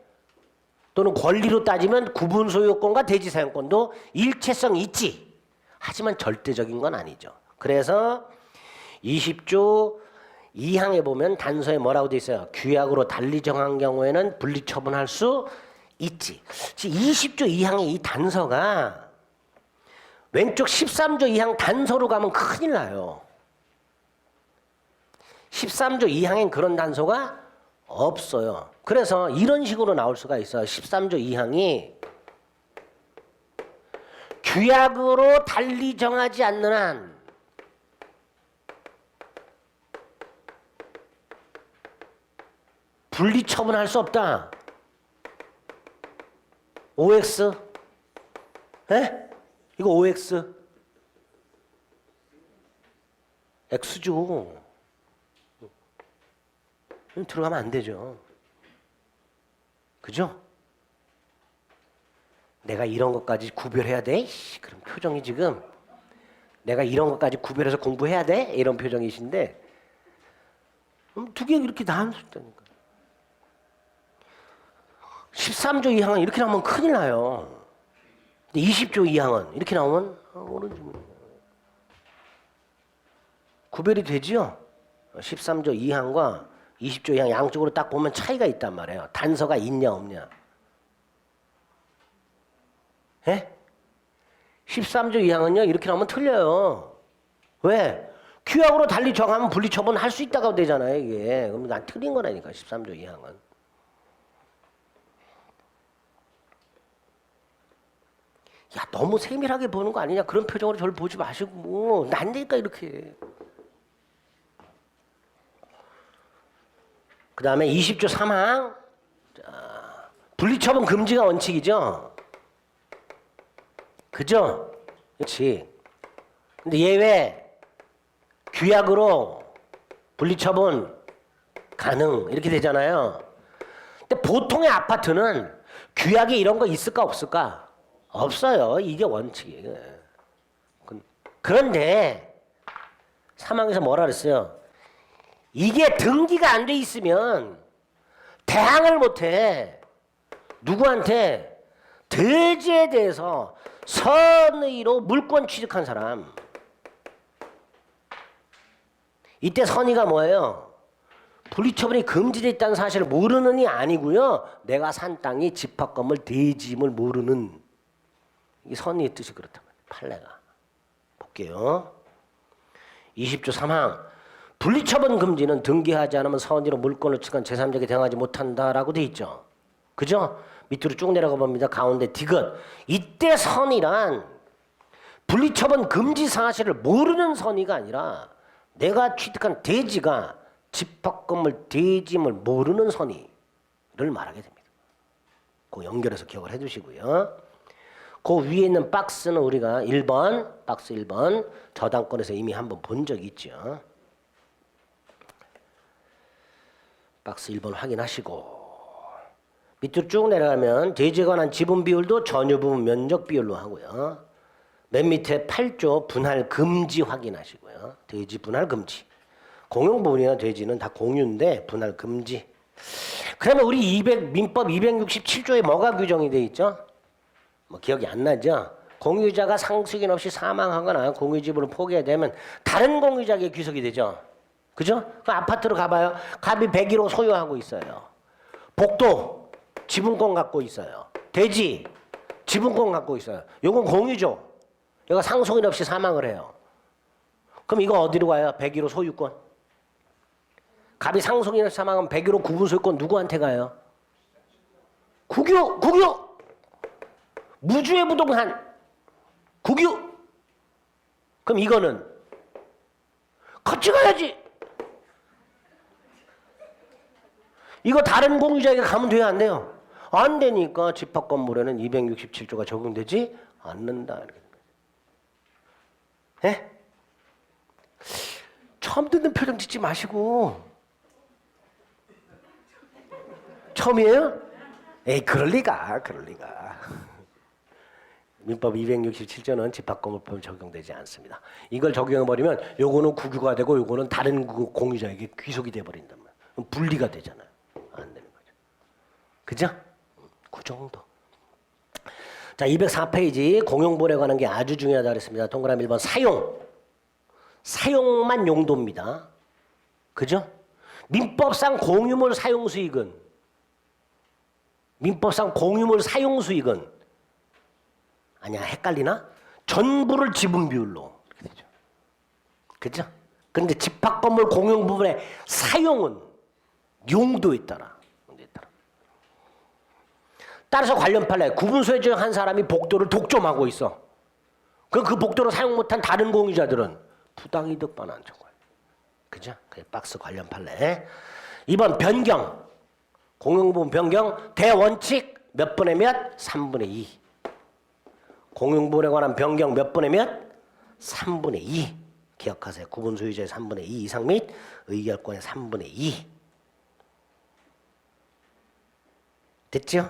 또는 권리로 따지면 구분 소유권과 대지 사용권도 일체성이 있지. 하지만 절대적인 건 아니죠. 그래서 20조 2항에 보면 단서에 뭐라고 돼 있어요? 규약으로 달리 정한 경우에는 분리처분할 수 있지. 20조 2항의 이 단서가 왼쪽 13조 2항 단서로 가면 큰일 나요. 13조 2항엔 그런 단서가 없어요. 그래서 이런 식으로 나올 수가 있어요. 13조 2항이 규약으로 달리 정하지 않는 한 분리처분할 수 없다. OX? 에? 이거 OX? X죠. 들어가면 안 되죠. 그죠? 내가 이런 것까지 구별해야 돼? 그런 표정이 지금 내가 이런 것까지 구별해서 공부해야 돼? 이런 표정이신데 두 개 이렇게 나눌 수 있다니까. 13조 2항은 이렇게 나오면 큰일 나요. 20조 2항은 이렇게 나오면 오른쪽 구별이 되죠? 13조 2항과 20조 2항 양쪽으로 딱 보면 차이가 있단 말이에요. 단서가 있냐 없냐. 예? 13조 2항은요 이렇게 나오면 틀려요. 왜? 규약으로 달리 정하면 분리처분 할 수 있다고 되잖아요. 이게. 그럼 난 틀린 거라니까 13조 2항은. 야 너무 세밀하게 보는 거 아니냐. 그런 표정으로 저를 보지 마시고 뭐 난데니까 이렇게. 그 다음에 20조 3항 분리처분 금지가 원칙이죠. 그죠? 그렇지. 근데 예외 규약으로 분리처분 가능 이렇게 되잖아요. 근데 보통의 아파트는 규약에 이런 거 있을까 없을까? 없어요. 이게 원칙이에요. 그런데 사망에서 뭐라 그랬어요? 이게 등기가 안 돼 있으면 대항을 못해. 누구한테? 대지에 대해서 선의로 물권 취득한 사람. 이때 선의가 뭐예요? 분리처분이 금지되어 있다는 사실을 모르는이 아니고요. 내가 산 땅이 집합 건물 대지임을 모르는. 이게 선의의 뜻이 그렇단 말이에요. 판례가. 볼게요. 20조 3항 분리처분 금지는 등기하지 않으면 선의로 물권을 취득한 제3자에게 대항하지 못한다라고 돼 있죠. 그죠? 밑으로 쭉 내려가 봅니다. 가운데 디귿. 이때 선의란 분리처분 금지 사실을 모르는 선의가 아니라 내가 취득한 대지가 집합건물 대지임을 모르는 선의를 말하게 됩니다. 그 연결해서 기억을 해두시고요. 그 위에 있는 박스는 우리가 1번, 박스 1번 저당권에서 이미 한번 본 적이 있죠. 박스 1번 확인하시고 밑으로 쭉 내려가면 대지에 관한 지분 비율도 전유 부분 면적 비율로 하고요. 맨 밑에 8조 분할 금지 확인하시고요. 대지 분할 금지. 공용 부분이나 대지는 다 공유인데 분할 금지. 그러면 우리 민법 267조에 뭐가 규정이 돼 있죠? 뭐 기억이 안 나죠? 공유자가 상속인 없이 사망하거나 공유지분을 포기하게 되면 다른 공유자에게 귀속이 되죠. 그죠? 그 아파트로 가봐요. 갑이 101호 소유하고 있어요. 복도 지분권 갖고 있어요. 대지 지분권 갖고 있어요. 요건 공유죠. 얘가 상속인 없이 사망을 해요. 그럼 이거 어디로 가요? 101호 소유권. 갑이 상속인 없이 사망하면 101호 구분 소유권 누구한테 가요? 국유! 무주의 부동산 국유. 그럼 이거는 같이 가야지. 이거 다른 공유자에게 가면 돼요, 안 돼요? 안 되니까 집합건물에는 267조가 적용되지 않는다. 이렇게. 예? 처음 듣는 표정 짓지 마시고. 처음이에요? 에이, 그럴 리가. 민법 267조는 집합건물법 적용되지 않습니다. 이걸 적용해버리면 요거는 국유가 되고 요거는 다른 공유자에게 귀속이 돼버린단 말이에요. 그럼 분리가 되잖아요. 안 되는 거죠. 그죠? 그 정도. 자, 204페이지 공용본에 관한 게 아주 중요하다 그랬습니다. 동그라미 1번 사용만 용도입니다. 그죠? 민법상 공유물 사용수익은 아니야, 헷갈리나? 전부를 지분 비율로 이렇게 되죠. 그죠? 그런데 집합건물 공용 부분의 사용은 용도에 따라. 따라서 관련 판례 구분소유 중 한 사람이 복도를 독점하고 있어. 그럼 그 복도를 사용 못한 다른 공유자들은 부당이득 반환 청구해. 그죠? 그 박스 관련 판례. 2번 변경. 공용부분 변경 대원칙 몇 분의 몇? 3분의 2. 공용부분에 관한 변경 몇 분의 몇? 3분의 2. 기억하세요. 구분 소유자의 3분의 2 이상 및 의결권의 3분의 2. 됐죠?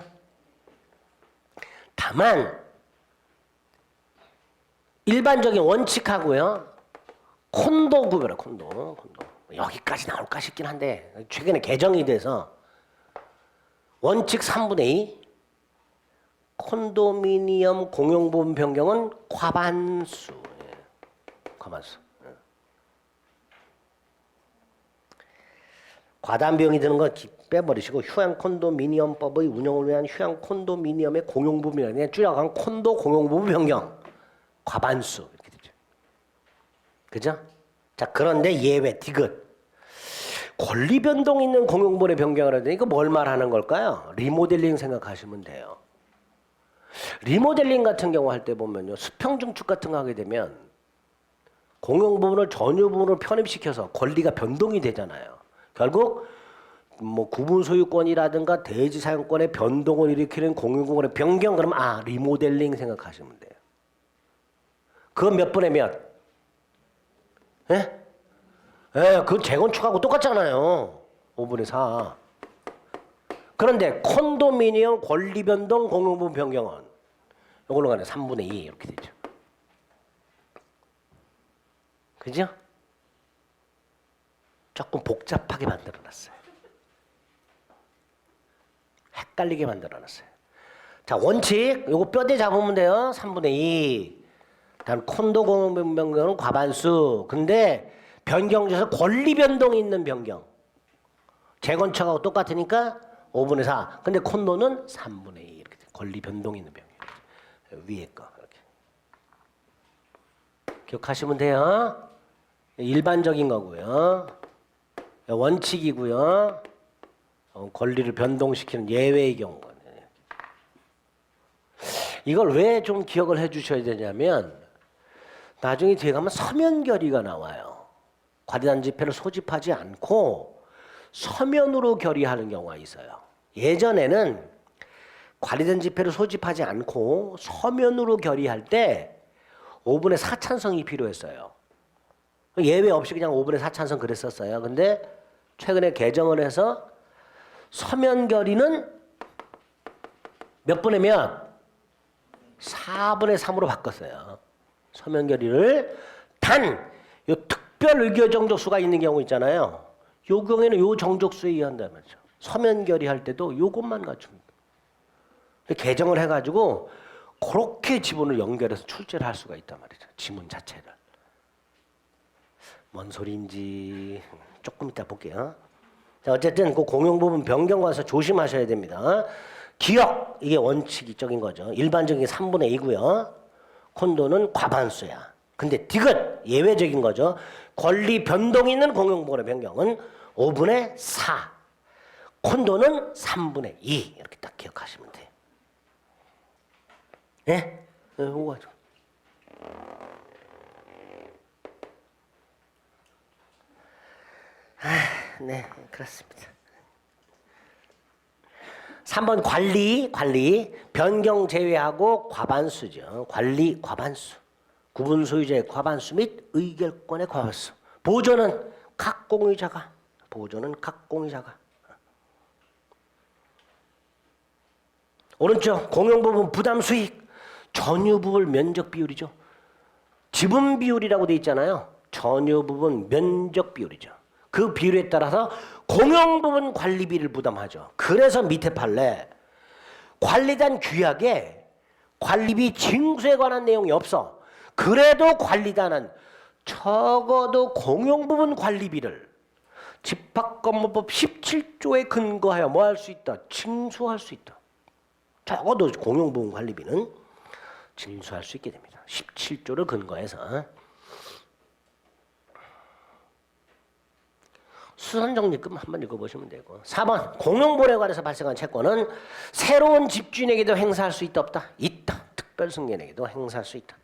다만 일반적인 원칙하고요. 콘도 구별해. 콘도. 여기까지 나올까 싶긴 한데 최근에 개정이 돼서 원칙 3분의 2 콘도미니엄 공용부분 변경은 과반수. 과반수. 과다한 비용이 드는 거 빼버리시고 휴양 콘도미니엄법의 운영을 위한 휴양 콘도미니엄의 공용부분이라는 줄여간 콘도 공용부분 변경 과반수 이렇게 되죠. 그죠? 자, 그런데 예외 디귿 권리 변동 있는 공용부분의 변경을 하더니 이거 뭘 말하는 걸까요? 리모델링 생각하시면 돼요. 리모델링 같은 경우 할 때 보면요, 수평 증축 같은 거 하게 되면 공용 부분을 전유 부분으로 편입시켜서 권리가 변동이 되잖아요. 결국 뭐 구분 소유권이라든가 대지 사용권의 변동을 일으키는 공용 부분의 변경, 그러면 리모델링 생각하시면 돼요. 그건 몇 분의 몇? 예? 그건 재건축하고 똑같잖아요. 5분의 4. 그런데 콘도미니엄 권리 변동 공용 부분 변경은 이걸로 가네 3분의 2 이렇게 되죠. 그죠? 조금 복잡하게 만들어놨어요. 헷갈리게 만들어놨어요. 자, 원칙 요거 뼈대 잡으면 돼요. 3분의 2. 다음 콘도 공용 변경은 과반수. 근데 변경에서 권리 변동이 있는 변경. 재건축하고 똑같으니까 5분의 4. 근데 콘도는 3분의 2 이렇게 돼. 권리 변동이 있는 변경. 위에 거 이렇게. 기억하시면 돼요. 일반적인 거고요. 원칙이고요. 권리를 변동시키는 예외의 경우. 이걸 왜 좀 기억을 해 주셔야 되냐면 나중에 뒤에 가면 서면 결의가 나와요. 과대단 지폐를 소집하지 않고 서면으로 결의하는 경우가 있어요. 예전에는 과대단 지폐를 소집하지 않고 서면으로 결의할 때 5분의 4 찬성이 필요했어요. 예외 없이 그냥 5분의 4 찬성 그랬었어요. 근데 최근에 개정을 해서 서면 결의는 몇 분의 몇? 4분의 3으로 바꿨어요. 서면 결의를 단 요 특별 의결 정족수가 있는 경우 있잖아요. 요 경우에는 요 정족수에 의한다는 거죠. 서면 결의할 때도 요것만 갖춥니다. 개정을 해가지고 그렇게 지분을 연결해서 출제를 할 수가 있단 말이죠. 지문 자체를. 뭔 소리인지 조금 이따 볼게요. 자, 어쨌든 그 공용부분 변경 과서 조심하셔야 됩니다. 기억, 이게 원칙적인 거죠. 일반적인 3분의 2고요. 콘도는 과반수야. 근데 디귿, 예외적인 거죠. 권리 변동이 있는 공용부분의 변경은 5분의 4. 콘도는 3분의 2. 이렇게 딱 기억하시면 돼요. 네? 이거 네, 그렇습니다. 3번 관리 변경 제외하고 과반수죠. 관리 과반수. 구분 소유자의 과반수 및 의결권의 과반수. 보조는 각 공유자가. 오른쪽 공용부분 부담 수익 전유부분 면적 비율이죠. 지분 비율이라고 돼 있잖아요. 전유부분 면적 비율이죠. 그 비율에 따라서 공용부분 관리비를 부담하죠. 그래서 밑에 판례 관리단 규약에 관리비 징수에 관한 내용이 없어. 그래도 관리단은 적어도 공용부분 관리비를 집합건물법 17조에 근거하여 뭐 할 수 있다? 징수할 수 있다. 적어도 공용부분 관리비는 징수할 수 있게 됩니다. 17조를 근거해서. 수선정리금 한번 읽어보시면 되고. 4번 공용보례에 관해서 발생한 채권은 새로운 집주인에게도 행사할 수 있다 없다? 있다. 특별승계인에게도 행사할 수 있다.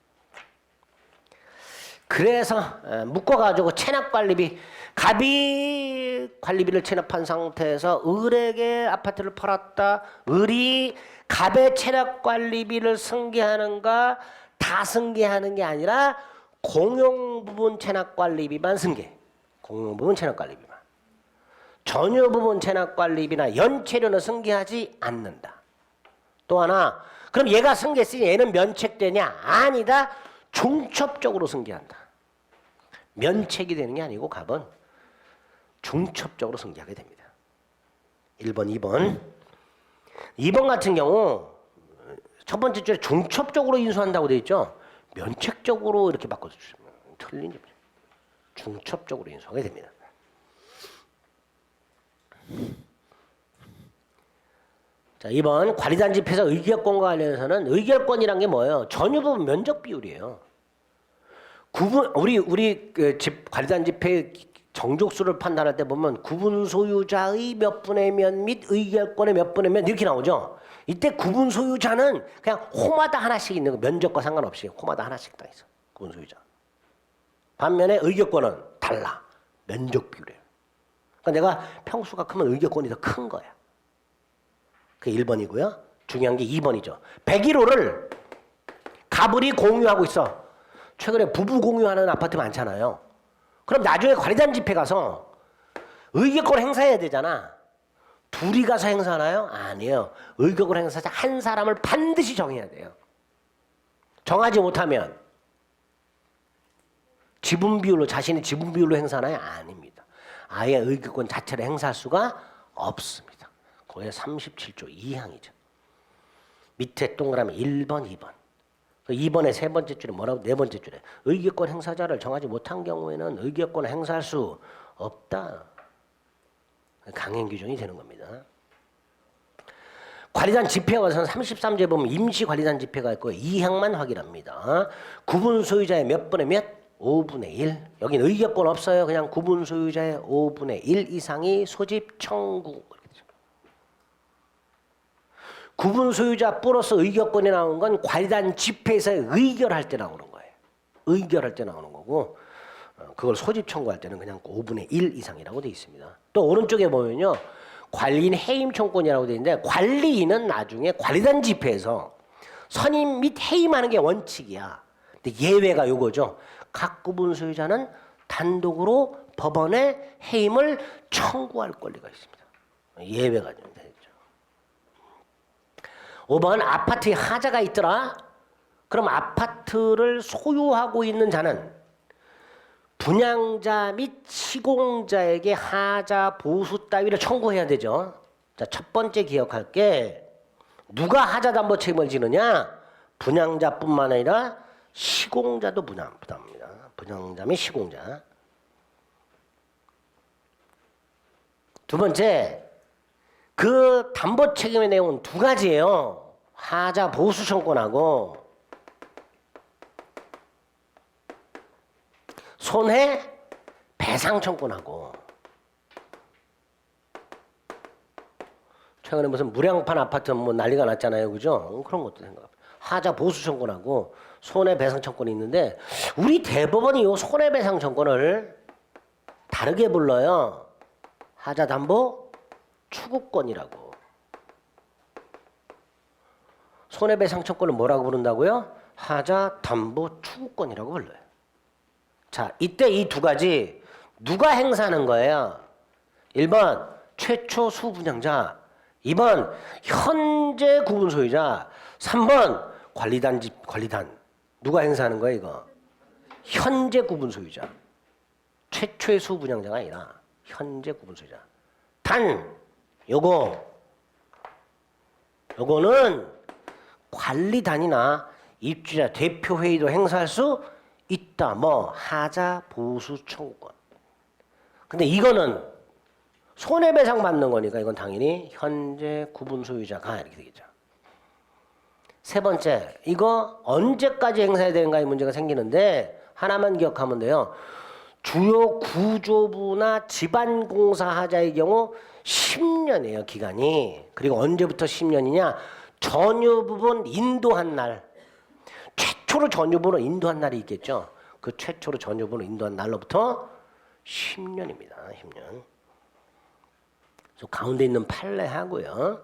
그래서 묶어가지고 체납관리비 갑이 관리비를 체납한 상태에서 을에게 아파트를 팔았다. 을이 갑의 체납관리비를 승계하는가 다 승계하는 게 아니라 공용부분 체납관리비만 승계. 공용부분 체납관리비만. 전유부분 체납관리비나 연체료는 승계하지 않는다. 또 하나 그럼 얘가 승계했으니 얘는 면책되냐? 아니다. 중첩적으로 승계한다. 면책이 되는 게 아니고 갑은 중첩적으로 승계하게 됩니다. 1번, 2번. 2번 같은 경우 첫 번째 줄에 중첩적으로 인수한다고 되어 있죠. 면책적으로 이렇게 바꿔주시면 틀린 점이죠. 중첩적으로 인수하게 됩니다. 자, 2번 관리단 집회에서 의결권과 관련해서는 의결권이란 게 뭐예요? 전유부분 면적 비율이에요. 구분 우리 그 집 관리단 집회 정족수를 판단할 때 보면 구분 소유자의 몇 분의 몇 및 의결권의 몇 분의 몇 이렇게 나오죠. 이때 구분 소유자는 그냥 호마다 하나씩 있는 거 면적과 상관없이 호마다 하나씩 딱 있어. 구분 소유자. 반면에 의결권은 달라. 면적 비율이에요. 그러니까 내가 평수가 크면 의결권이 더 큰 거야. 그게 1번이고요. 중요한 게 2번이죠. 101호를 가불이 공유하고 있어. 최근에 부부 공유하는 아파트 많잖아요. 그럼 나중에 관리단 집회 가서 의결권 행사해야 되잖아. 둘이 가서 행사하나요? 아니에요. 의결권 행사자 한 사람을 반드시 정해야 돼요. 정하지 못하면 지분 비율로 자신의 지분 비율로 행사하나요? 아닙니다. 아예 의결권 자체를 행사할 수가 없습니다. 그게 37조 2항이죠. 밑에 동그라미 1번, 2번. 2번의 세 번째 줄에 뭐라고? 네 번째 줄에 의결권 행사자를 정하지 못한 경우에는 의결권을 행사할 수 없다. 강행 규정이 되는 겁니다. 관리단 집회에 가서는 33조에 보면 임시관리단 집회가 있고 2항만 확인합니다. 구분 소유자의 몇 분의 몇? 5분의 1. 여기는 의결권 없어요. 그냥 구분 소유자의 5분의 1 이상이 소집 청구. 구분 소유자 플러스 의결권이 나오는 건 관리단 집회에서 의결할 때 나오는 거예요. 의결할 때 나오는 거고 그걸 소집 청구할 때는 그냥 5분의 1 이상이라고 되어 있습니다. 또 오른쪽에 보면요. 관리인 해임 청구권이라고 되어 있는데 관리인은 나중에 관리단 집회에서 선임 및 해임하는 게 원칙이야. 근데 예외가 요거죠. 각 구분 소유자는 단독으로 법원에 해임을 청구할 권리가 있습니다. 예외가 좀 되죠. 5번 아파트에 하자가 있더라. 그럼 아파트를 소유하고 있는 자는 분양자 및 시공자에게 하자 보수 따위를 청구해야 되죠. 자, 첫 번째 기억할 게 누가 하자 담보 책임을 지느냐? 분양자뿐만 아니라 시공자도 부담합니다. 분양자 및 시공자. 두 번째, 그 담보 책임의 내용은 두 가지예요. 하자 보수 청구권하고 손해 배상 청구권하고. 최근에 무슨 무량판 아파트 뭐 난리가 났잖아요, 그죠? 그런 것도 생각합니다. 하자 보수 청구권하고 손해 배상 청구권이 있는데 우리 대법원이 이 손해 배상 청구권을 다르게 불러요. 하자 담보 추구권이라고. 손해배상 청구권을 뭐라고 부른다고요? 하자 담보 추구권이라고 불러요. 자, 이때 이 두 가지 누가 행사하는 거예요? 1번 최초 수분양자, 2번 현재 구분 소유자, 3번 관리단 누가 행사하는 거예요, 이거? 현재 구분 소유자. 최초의 수분양자가 아니라 현재 구분 소유자. 단 요거는 관리단이나 입주자 대표 회의도 행사할 수 있다. 뭐 하자 보수 청구권. 근데 이거는 손해배상 받는 거니까 이건 당연히 현재 구분 소유자가 이렇게 되겠죠. 세 번째, 이거 언제까지 행사해야 되는가의 문제가 생기는데 하나만 기억하면 돼요. 주요 구조부나 지방공사 하자의 경우 10년이에요, 기간이. 그리고 언제부터 10년이냐? 전유 부분 인도한 날. 최초로 전유 부분을 인도한 날이 있겠죠. 그 최초로 전유 부분을 인도한 날로부터 10년입니다. 10년. 가운데 있는 판례하고요.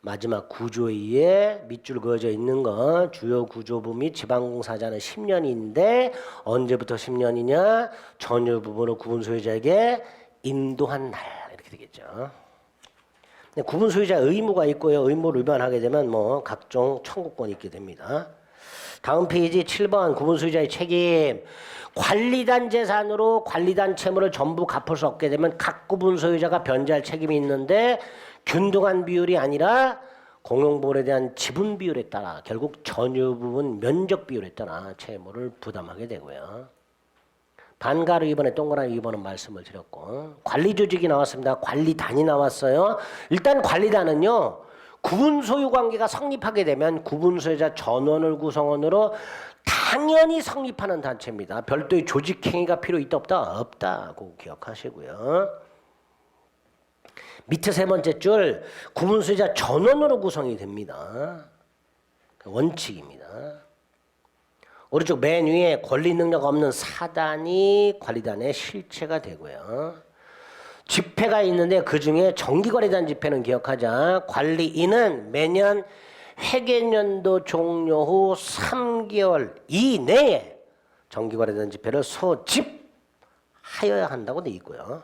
마지막 구조위에 밑줄 그어져 있는 건 주요 구조부 및 지방공사자는 10년인데 언제부터 10년이냐? 전유 부분을 구분 소유자에게 인도한 날 이렇게 되겠죠. 구분 소유자 의무가 있고요. 의무를 위반하게 되면 뭐 각종 청구권이 있게 됩니다. 다음 페이지 7번 구분 소유자의 책임. 관리단 재산으로 관리단 채무를 전부 갚을 수 없게 되면 각 구분 소유자가 변제할 책임이 있는데 균등한 비율이 아니라 공용보험에 대한 지분 비율에 따라 결국 전유 부분 면적 비율에 따라 채무를 부담하게 되고요. 반가로 2번에 동그라미 2번은 말씀을 드렸고 관리조직이 나왔습니다. 관리단이 나왔어요. 일단 관리단은요. 구분 소유 관계가 성립하게 되면 구분 소유자 전원을 구성원으로 당연히 성립하는 단체입니다. 별도의 조직 행위가 필요 있다 없다? 없다고 기억하시고요. 밑에 세 번째 줄 구분 소유자 전원으로 구성이 됩니다. 원칙입니다. 오른쪽 맨 위에 권리 능력 없는 사단이 관리단의 실체가 되고요. 집회가 있는데 그중에 정기관리단 집회는 기억하자. 관리인은 매년 회계연도 종료 후 3개월 이내에 정기관리단 집회를 소집하여야 한다고 돼 있고요.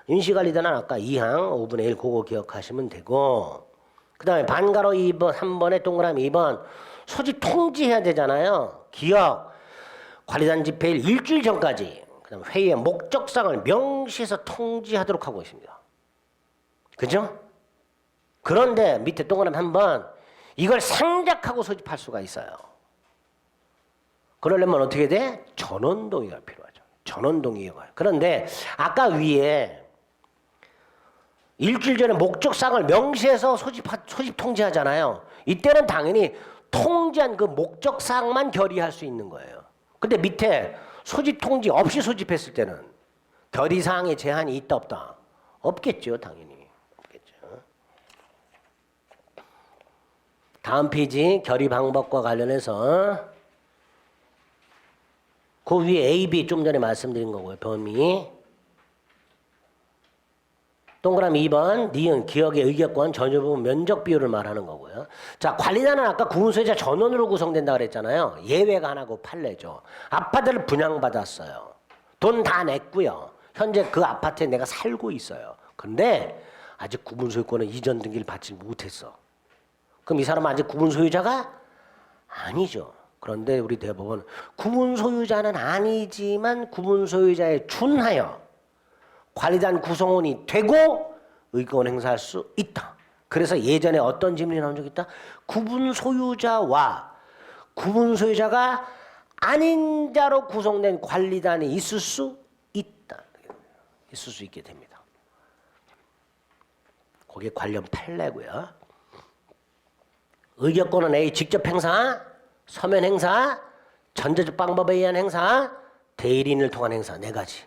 임시관리단은 아까 2항 5분의 1 그거 기억하시면 되고 그 다음에 반가로 2번 3번에 동그라미 2번 소집 통지해야 되잖아요. 기억 관리단 집회일 일주일 전까지 그다음 회의의 목적상을 명시해서 통지하도록 하고 있습니다. 그죠? 그런데 밑에 동그라미 한번 이걸 상작하고 소집할 수가 있어요. 그러려면 어떻게 돼? 전원 동의가 필요하죠. 전원 동의가. 그런데 아까 위에 일주일 전에 목적상을 명시해서 소집 통지하잖아요. 이때는 당연히 통지한 그 목적사항만 결의할 수 있는 거예요. 근데 밑에 소집 통지 없이 소집했을 때는 결의사항에 제한이 있다 없다? 없겠죠. 당연히. 없겠죠. 다음 페이지 결의 방법과 관련해서 그 위에 A, B 좀 전에 말씀드린 거고요. 범위. 동그라미 2번 니은 기억의 의결권 전유 부분 면적 비율을 말하는 거고요. 자, 관리단은 아까 구분소유자 전원으로 구성된다 그랬잖아요. 예외가 하나고 판례죠. 아파트를 분양받았어요. 돈 다 냈고요. 현재 그 아파트에 내가 살고 있어요. 근데 아직 구분소유권은 이전 등기를 받지 못했어. 그럼 이 사람은 아직 구분소유자가 아니죠. 그런데 우리 대법원 구분소유자는 아니지만 구분소유자에 준하여 관리단 구성원이 되고 의권 행사할 수 있다. 그래서 예전에 어떤 질문이 나온 적이 있다? 구분 소유자와 구분 소유자가 아닌 자로 구성된 관리단이 있을 수 있다. 있을 수 있게 됩니다. 거기에 관련 판례고요. 의결권은 A. 직접 행사, 서면 행사, 전자적 방법에 의한 행사, 대리인을 통한 행사 네 가지.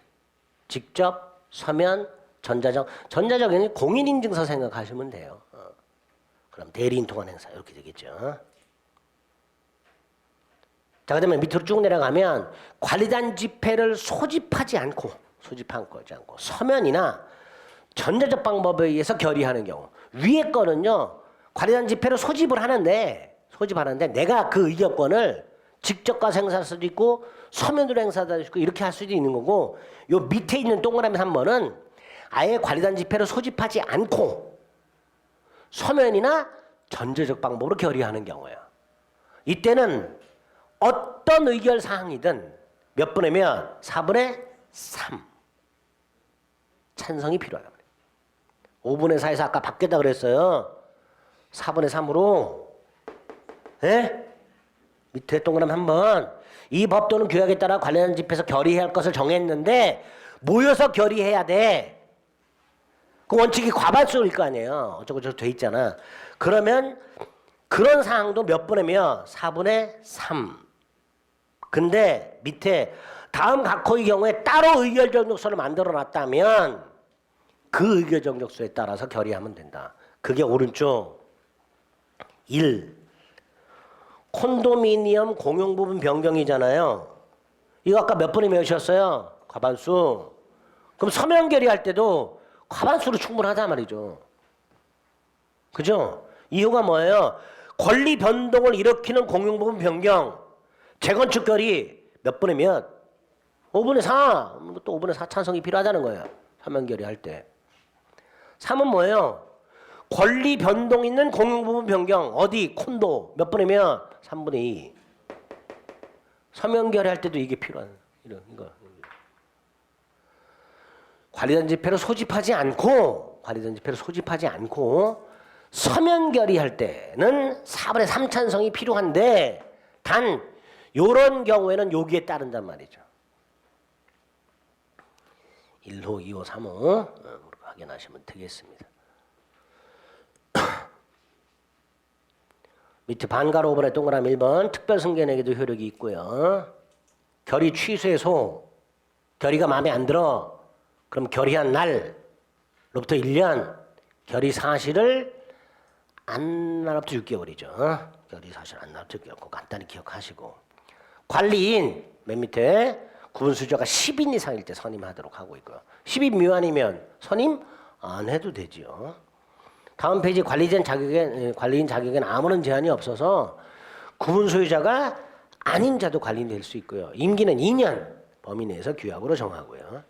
직접, 서면, 전자적인 공인인증서 생각하시면 돼요. 그럼 대리인 통한 행사 이렇게 되겠죠. 자, 그다음에 밑으로 쭉 내려가면 관리단 집회를 소집하지 않고 서면이나 전자적 방법에 의해서 결의하는 경우 위에 거는요 관리단 집회를 소집을 하는데 내가 그 의결권을 직접 가서 행사할 수도 있고 서면으로 행사할 수도 있고 이렇게 할 수도 있는 거고 요 밑에 있는 동그라미 3번은 아예 관리단 집회를 소집하지 않고 서면이나 전자적 방법으로 결의하는 경우예요. 이때는 어떤 의결 사항이든 몇 분이면 4분의 3 찬성이 필요하다. 5분의 4에서 아까 받겠다 그랬어요. 4분의 3으로 밑에 동그라미 한번 이 법 또는 규약에 따라 관련 집회에서 결의해야 할 것을 정했는데 모여서 결의해야 돼. 그 원칙이 과반수일 거 아니에요. 어쩌고저쩌고 돼 있잖아. 그러면 그런 사항도 몇 분이면 4분의 3. 근데 밑에 다음 각호의 경우에 따로 의결 정력서를 만들어 놨다면 그 의결 정력서에 따라서 결의하면 된다. 그게 오른쪽 1. 콘도미니엄 공용부분 변경이잖아요. 이거 아까 몇 분이 몇이었어요? 과반수. 그럼 서면 결의할 때도 과반수로 충분하단 말이죠. 그죠? 이유가 뭐예요? 권리 변동을 일으키는 공용부분 변경. 재건축 결의 몇 분의 몇? 5분의 4. 또 5분의 4 찬성이 필요하다는 거예요. 서면 결의할 때. 3은 뭐예요? 권리 변동 있는 공용부분 변경. 어디? 콘도. 몇 분의 몇? 3분의 2. 서면 결의할 때도 이게 필요한 이거. 관리단 집회를 소집하지 않고 서면 결의할 때는 4분의 3 찬성이 필요한데 단 요런 경우에는 여기에 따른단 말이죠. 1호, 2호, 3호 확인하시면 되겠습니다. 밑에 반가로 5번에 동그라미 1번 특별 승계에게도 효력이 있고요. 결의 취소해서 결의가 마음에 안 들어. 그럼 결의한 날로부터 1년 결의 사실을 안 날부터 6개월이죠. 결의 사실 안 날부터 6개월. 간단히 기억하시고 관리인 맨 밑에 구분수저가 10인 이상일 때 선임하도록 하고 있고요. 10인 미만이면 선임 안 해도 되지요. 다음 페이지 관리인 자격에는 아무런 제한이 없어서 구분 소유자가 아닌 자도 관리인 될 수 있고요. 임기는 2년 범위 내에서 규약으로 정하고요.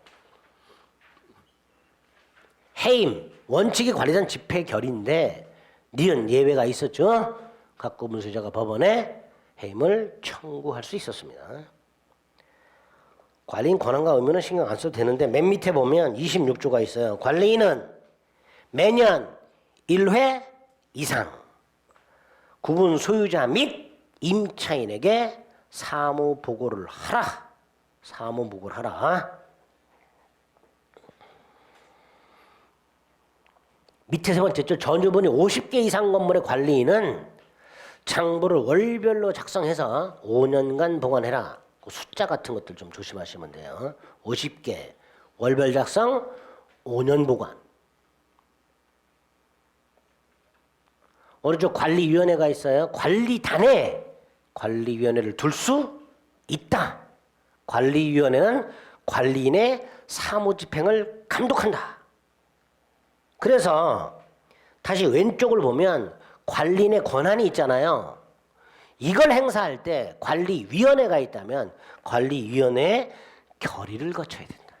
해임 원칙이 관리단 집회 결의인데 니은 예외가 있었죠. 각 구분 소유자가 법원에 해임을 청구할 수 있었습니다. 관리인 권한과 의무는 신경 안 써도 되는데 맨 밑에 보면 26조가 있어요. 관리인은 매년 1회 이상 구분 소유자 및 임차인에게 사무 보고를 하라. 밑에 세 번째죠. 전유분이 50개 이상 건물의 관리인은 장부를 월별로 작성해서 5년간 보관해라. 그 숫자 같은 것들 좀 조심하시면 돼요. 50개 월별 작성 5년 보관. 오른쪽 관리위원회가 있어요. 관리단에 관리위원회를 둘 수 있다. 관리위원회는 관리인의 사무집행을 감독한다. 그래서 다시 왼쪽을 보면 관리인의 권한이 있잖아요. 이걸 행사할 때 관리위원회가 있다면 관리위원회의 결의를 거쳐야 된다.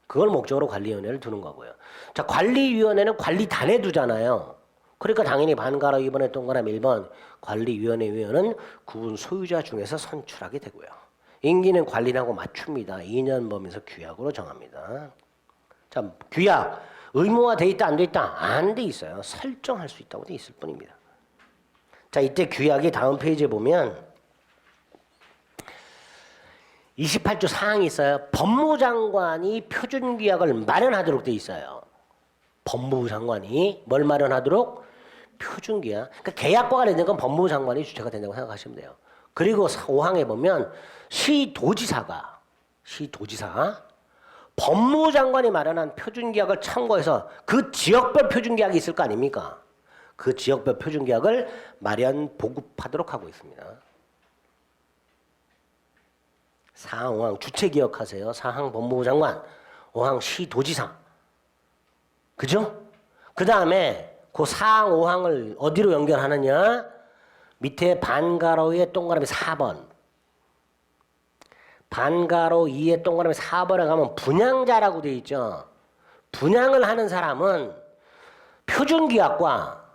그걸 목적으로 관리위원회를 두는 거고요. 자, 관리위원회는 관리단에 두잖아요. 그러니까 당연히 반가로 2번에 동그라미 1번 관리위원회 위원은 구분 소유자 중에서 선출하게 되고요. 임기는 관리인하고 맞춥니다. 2년 범위에서 규약으로 정합니다. 자, 규약 의무화 돼 있다 안 돼 있다? 안 돼 있어요. 설정할 수 있다고 돼 있을 뿐입니다. 자, 이때 규약이 다음 페이지에 보면 28조 사항이 있어요. 법무장관이 표준규약을 마련하도록 돼 있어요. 법무부 장관이 뭘 마련하도록? 표준규약. 그러니까 계약과 관련된 건 법무부 장관이 주체가 된다고 생각하시면 돼요. 그리고 5항에 보면 시도지사 법무부 장관이 마련한 표준규약을 참고해서 그 지역별 표준규약이 있을 거 아닙니까? 그 지역별 표준규약을 마련 보급하도록 하고 있습니다. 4항, 5항 주체 기억하세요. 4항 법무부 장관, 5항 시도지사. 그죠? 그 다음에 그 4항, 5항을 어디로 연결하느냐? 밑에 반가로의 동그라미 4번. 반가로 2의 동그라미 4번에 가면 분양자라고 되어 있죠. 분양을 하는 사람은 표준규약과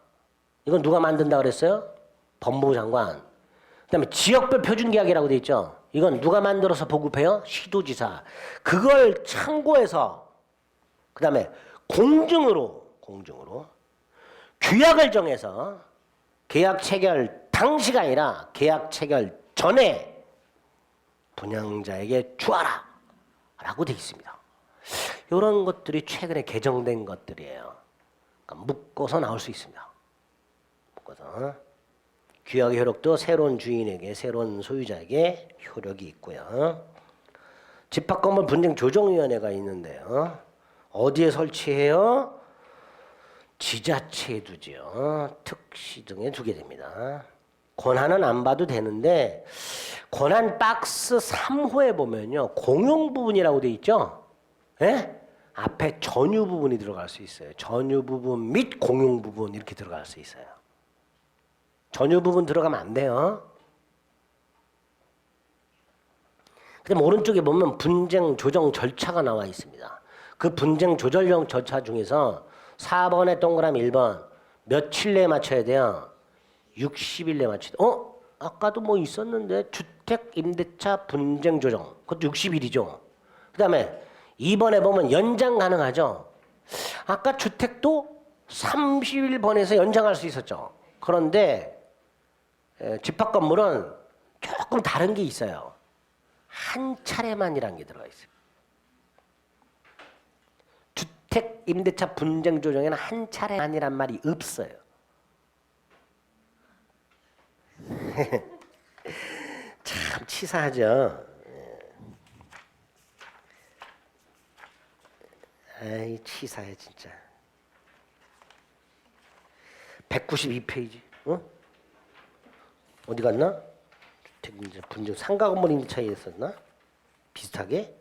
이건 누가 만든다 그랬어요? 법무부 장관. 그 다음에 지역별 표준규약이라고 되어 있죠. 이건 누가 만들어서 보급해요? 시도지사. 그걸 참고해서 그 다음에 공증으로 규약을 정해서 계약 체결 당시가 아니라 계약 체결 전에 분양자에게 주어라 라고 되어 있습니다. 이런 것들이 최근에 개정된 것들이에요. 그러니까 묶어서 나올 수 있습니다. 묶어서. 규약의 효력도 새로운 주인에게, 새로운 소유자에게 효력이 있고요. 집합건물 분쟁조정위원회가 있는데요. 어디에 설치해요? 지자체에 두지요. 특시 등에 두게 됩니다. 권한은 안 봐도 되는데 권한 박스 3호에 보면요. 공용 부분이라고 돼 있죠? 예? 앞에 전유 부분이 들어갈 수 있어요. 전유 부분 및 공용 부분 이렇게 들어갈 수 있어요. 전유 부분 들어가면 안 돼요. 그다음 오른쪽에 보면 분쟁 조정 절차가 나와 있습니다. 그 분쟁 조절령 절차 중에서 4번의 동그라미 1번 며칠 내에 맞춰야 돼요? 60일 내에 맞춰야 돼요. 아까도 뭐 있었는데 주택 임대차 분쟁 조정 그것도 60일이죠. 그 다음에 2번에 보면 연장 가능하죠. 아까 주택도 30일 번에서 연장할 수 있었죠. 그런데 집합건물은 조금 다른 게 있어요. 한 차례만이라는 게 들어가 있어요. 주택 임대차 분쟁 조정에는 한 차례만이란 말이 없어요. 참 치사하죠. 아이 치사해 진짜. 192페이지. 어디 갔나? 주택 임대차 분쟁 상가 건물 임대차에 있었나? 비슷하게?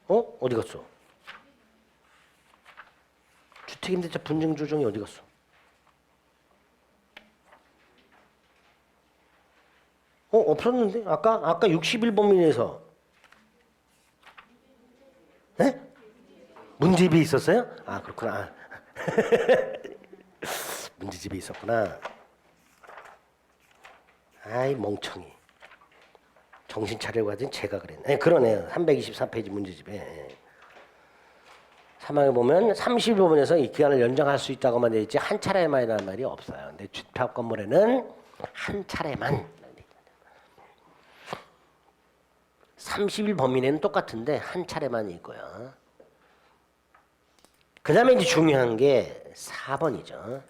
어디 갔어? 주택 임대차 분쟁 조정이 어디 갔어? 없었는데? 아까 60일 범위내에서 네? 문제집이 있었어요? 아 그렇구나. 문제집이 있었구나. 아이 멍청이. 정신 차리고 하더니 제가 그랬네. 그러네요. 324페이지 문제집에. 3항에 보면 30일 부분에서 이 기간을 연장할 수 있다고만 되어 있지 한 차례만이라는 말이 없어요. 근데 주택 건물에는 한 차례만. 30일 범위 내는 똑같은데 한 차례만 있고요. 그 다음에 이제 중요한 게 4번이죠.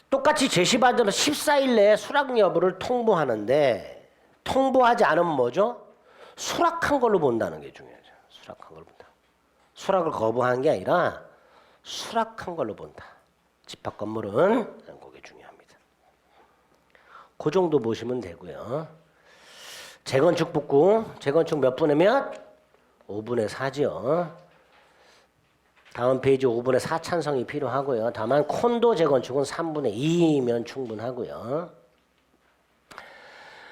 똑같이 제시받으면 14일 내에 수락 여부를 통보하는데 통보하지 않으면 뭐죠? 수락한 걸로 본다는 게 중요하죠. 수락한 걸로 본다. 수락을 거부한 게 아니라 수락한 걸로 본다. 집합건물은 그게 중요합니다. 그 정도 보시면 되고요. 재건축 복구, 재건축 몇 분의 몇? 5분의 4죠. 다음 페이지 5분의 4 찬성이 필요하고요. 다만 콘도 재건축은 3분의 2면 충분하고요.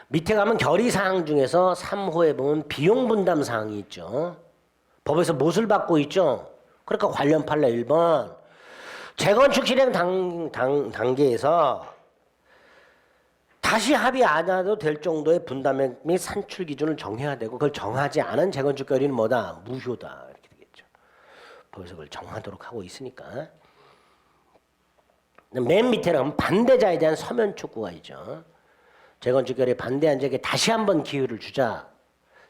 밑에 가면 결의사항 중에서 3호에 보면 비용분담 사항이 있죠. 법에서 무엇을 받고 있죠? 그러니까 관련 판례 1번 재건축 실행 단계에서 다시 합의 안 해도 될 정도의 분담액 및 산출 기준을 정해야 되고 그걸 정하지 않은 재건축 결의는 뭐다? 무효다. 이렇게 되겠죠. 법에서 그걸 정하도록 하고 있으니까. 맨 밑에는 반대자에 대한 서면 촉구가 있죠. 재건축결에 반대한 자에게 다시 한번 기회를 주자.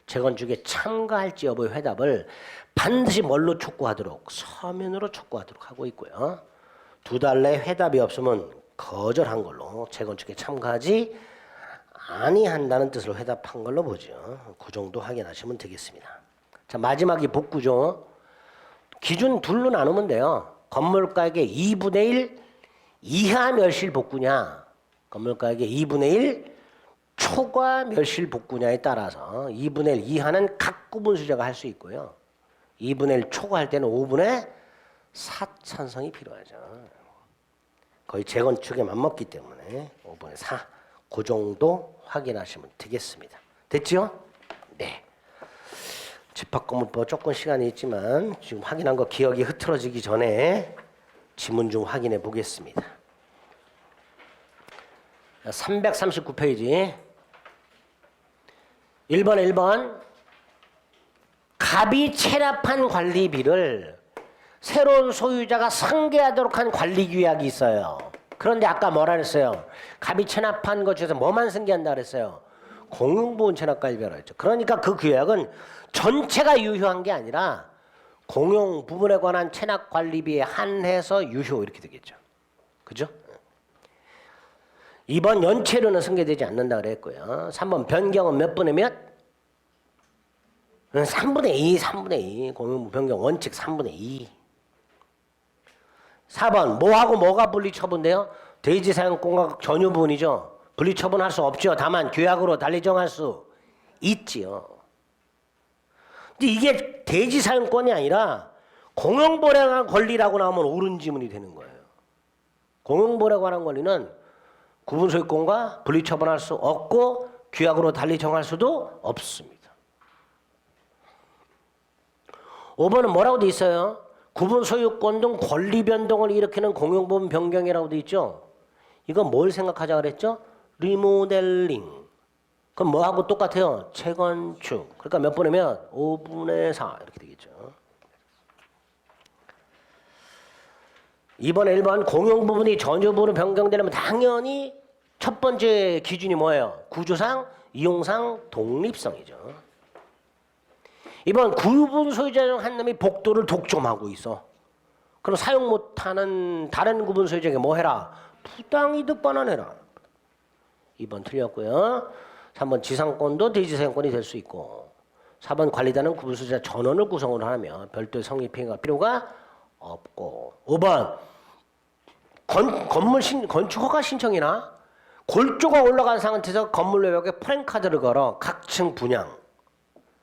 재건축에 참가할지 여부의 회답을 반드시 뭘로 촉구하도록 서면으로 촉구하도록 하고 있고요. 2달 내 회답이 없으면 거절한 걸로 재건축에 참가하지 아니한다는 뜻으로 회답한 걸로 보죠. 그 정도 확인하시면 되겠습니다. 자, 마지막이 복구죠. 기준 둘로 나누면 돼요. 건물가액의 2분의 1 이하 멸실 복구냐, 건물가액의 2분의 1 초과 멸실 복구냐에 따라서 2분의 1 이하는 각 구분 수자가 할 수 있고요. 2분의 1 초과할 때는 5분의 4 찬성이 필요하죠. 거의 재건축에 맞먹기 때문에 5분의 4. 그 정도 확인하시면 되겠습니다. 됐죠? 네. 집합건물법 조금 시간이 있지만 지금 확인한 거 기억이 흐트러지기 전에 지문 좀 확인해 보겠습니다. 339페이지 1번 갑이 체납한 관리비를 새로운 소유자가 상계하도록 한 관리규약이 있어요. 그런데 아까 뭐라 그랬어요? 갑이 체납한 것 중에서 뭐만 승계한다 그랬어요? 공용부분 체납관리비라고 했죠. 그러니까 그 규약은 전체가 유효한 게 아니라 공용 부분에 관한 체납 관리비에 한해서 유효 이렇게 되겠죠. 그죠? 2번 연체료는 승계되지 않는다 그랬고요. 3번 변경은 몇 분의 몇? 3분의 2, 3분의 2. 공용 변경 원칙 3분의 2. 4번 뭐하고 뭐가 분리처분돼요? 대지사용권과 전유 부분이죠. 분리처분할 수 없죠. 다만 규약으로 달리 정할 수 있지요. 근데 이게 대지사용권이 아니라 공용보호에 관한 권리라고 나오면 옳은 지문이 되는 거예요. 공용보호에 관한 권리는 구분소유권과 분리처분할 수 없고 규약으로 달리 정할 수도 없습니다. 5번은 뭐라고 돼 있어요? 구분소유권 등 권리 변동을 일으키는 공용부분 변경이라고 돼 있죠. 이건 뭘 생각하자 그랬죠? 리모델링. 그럼 뭐하고 똑같아요? 재건축. 그러니까 몇 분의 몇? 5분의 4 이렇게 되겠죠. 2번에 1번 공용 부분이 전유 부분으로 변경되려면 당연히 첫 번째 기준이 뭐예요? 구조상, 이용상, 독립성이죠. 2번 구분 소유자 중 한 놈이 복도를 독점하고 있어. 그럼 사용 못하는 다른 구분 소유자에게 뭐 해라? 부당이득 반환해라. 2번 틀렸고요. 3번 지상권도 대지사용권이 될 수 있고 4번 관리자는 구분 소유자 전원을 구성으로 하며 별도의 성립행위가 필요가 없고 5번 건축 허가 신청이나 골조가 올라간 상태에서 건물 외벽에 프랜카드를 걸어 각층 분양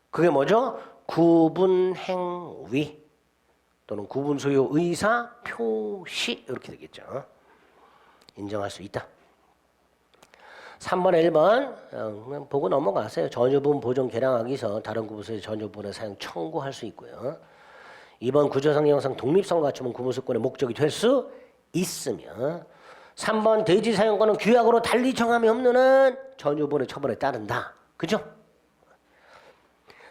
그게 뭐죠? 구분 행위 또는 구분 소유 의사 표시 이렇게 되겠죠. 인정할 수 있다. 3번에 1번 그냥 보고 넘어가세요. 전유분 보존 개량하기서 다른 구분소의 전유분의 사용 청구할 수 있고요. 2번 구조상 형상 독립성을 갖추면 구분소권의 목적이 될 수 있으며 3번 대지 사용권은 규약으로 달리 정함이 없는 한 전유분의 처벌에 따른다. 그죠?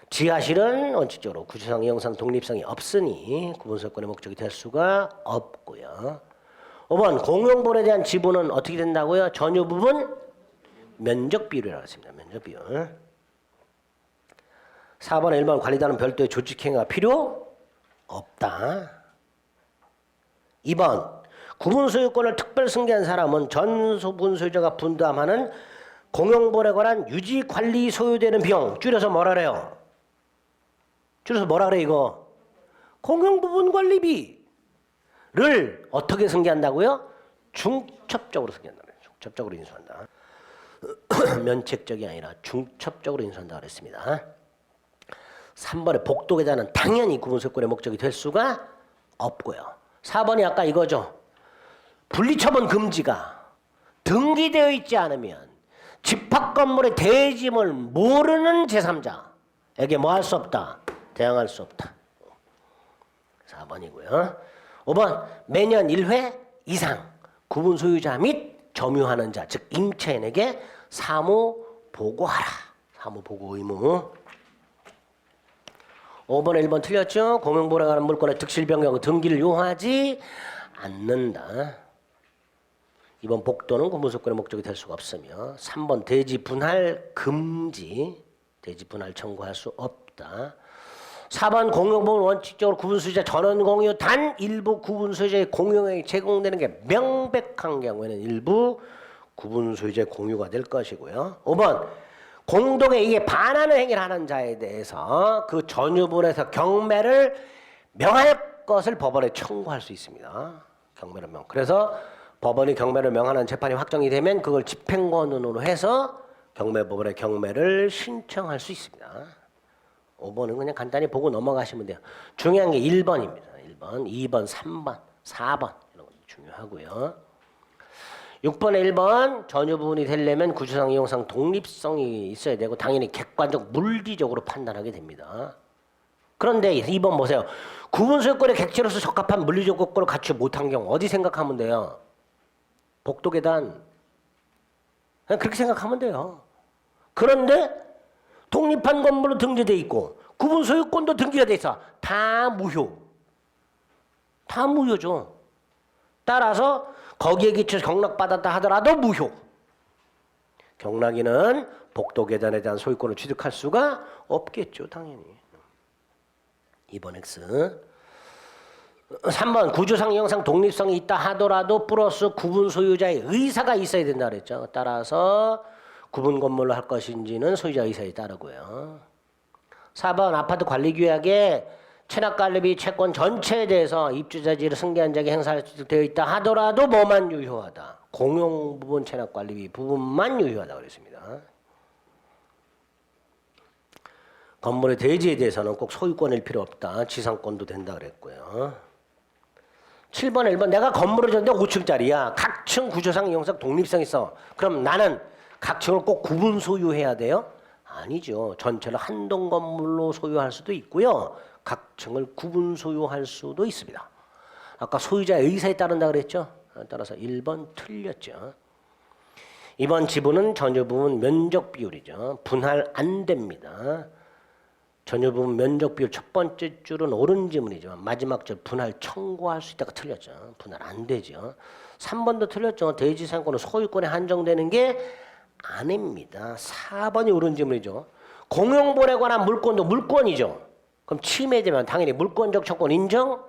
지하실은 원칙적으로 구조상 형상 독립성이 없으니 구분소권의 목적이 될 수가 없고요. 5번 공용본에 대한 지분은 어떻게 된다고요? 전유부분 면적 비율이라고 했습니다. 면적 비율. 4번에 1번 관리자는 별도의 조직행위가 필요 없다. 2번 구분소유권을 특별 승계한 사람은 전 구분소유자가 분담하는 공용본에 관한 유지 관리 소요되는 비용 줄여서 뭐라 그래요? 줄여서 뭐라 그래 이거? 공용부분 관리비를 어떻게 승계한다고요? 중첩적으로 승계한다. 중첩적으로 인수한다. 면책적이 아니라 중첩적으로 인수한다 그랬습니다. 3번의 복도 계좌는 당연히 구분소유권의 목적이 될 수가 없고요. 4번이 아까 이거죠. 분리처분 금지가 등기되어 있지 않으면 집합건물의 대지임을 모르는 제3자에게 뭐 할 수 없다. 대항할 수 없다. 4번이고요. 5번 매년 1회 이상 구분소유자 및 점유하는 자, 즉 임차인에게 사무 보고하라. 사무 보고 의무. 5번에 1번 틀렸죠? 공용보호에 관한 물건의 득실 변경 등기를 요하지 않는다. 2번 복도는 구분소유권의 목적이 될 수가 없으며 3번 대지 분할 금지. 대지 분할 청구할 수 없다. 4번 공용부분 원칙적으로 구분소유자 전원 공유 단 일부 구분소유자의 공용에 제공되는 게 명백한 경우에는 일부 구분소유자의 공유가 될 것이고요. 5번 공동에 이게 반하는 행위를 하는 자에 대해서 그 전유분에서 경매를 명할 것을 법원에 청구할 수 있습니다. 경매를 명. 그래서 법원이 경매를 명하는 재판이 확정이 되면 그걸 집행권으로 해서 경매법원에 경매를 신청할 수 있습니다. 5번은 그냥 간단히 보고 넘어가시면 돼요. 중요한 게 1번입니다. 1번, 2번, 3번, 4번 이런 것도 중요하고요. 6번에 1번 전유 부분이 되려면 구조상 이용상 독립성이 있어야 되고 당연히 객관적 물리적으로 판단하게 됩니다. 그런데 2번 보세요. 구분소유권의 객체로서 적합한 물리적 요건을 갖추지 못한 경우 어디 생각하면 돼요? 복도 계단. 그냥 그렇게 생각하면 돼요. 그런데 독립한 건물로 등재돼 있고 구분소유권도 등기가 돼 있어. 다 무효. 다 무효죠. 따라서 거기에 기초해서 경락받았다 하더라도 무효. 경락인은 복도 계단에 대한 소유권을 취득할 수가 없겠죠. 당연히. 2번 X. 3번 구조상 이용상 독립성이 있다 하더라도 플러스 구분 소유자의 의사가 있어야 된다 그랬죠. 따라서 구분 건물로 할 것인지는 소유자 의사에 따르고요. 4번 아파트 관리규약에 체납관리비 채권 전체에 대해서 입주자지를 승계한 적이 행사할 수 되어 있다 하더라도 뭐만 유효하다. 공용 부분 체납관리비 부분만 유효하다 그랬습니다. 건물의 대지에 대해서는 꼭 소유권일 필요 없다. 지상권도 된다 그랬고요. 7번에 1번 내가 건물을 줬는데 5층짜리야. 각층 구조상 이용상 독립성 있어. 그럼 나는 각층을 꼭 구분 소유해야 돼요? 아니죠. 전체를 한동 건물로 소유할 수도 있고요. 각층을 구분 소유할 수도 있습니다. 아까 소유자의 의사에 따른다 그랬죠? 따라서 1번 틀렸죠. 이번 지분은 전유 부분 면적 비율이죠. 분할 안 됩니다. 전유 부분 면적 비율 첫 번째 줄은 옳은 지문이지만 마지막 줄 분할 청구할 수 있다가 틀렸죠. 분할 안 되죠. 3번도 틀렸죠. 대지 사용권은 소유권에 한정되는 게 아닙니다. 4번이 옳은 지문이죠. 공용본에 관한 물권도 물권이죠. 그럼 침해되면 당연히 물권적 청권 인정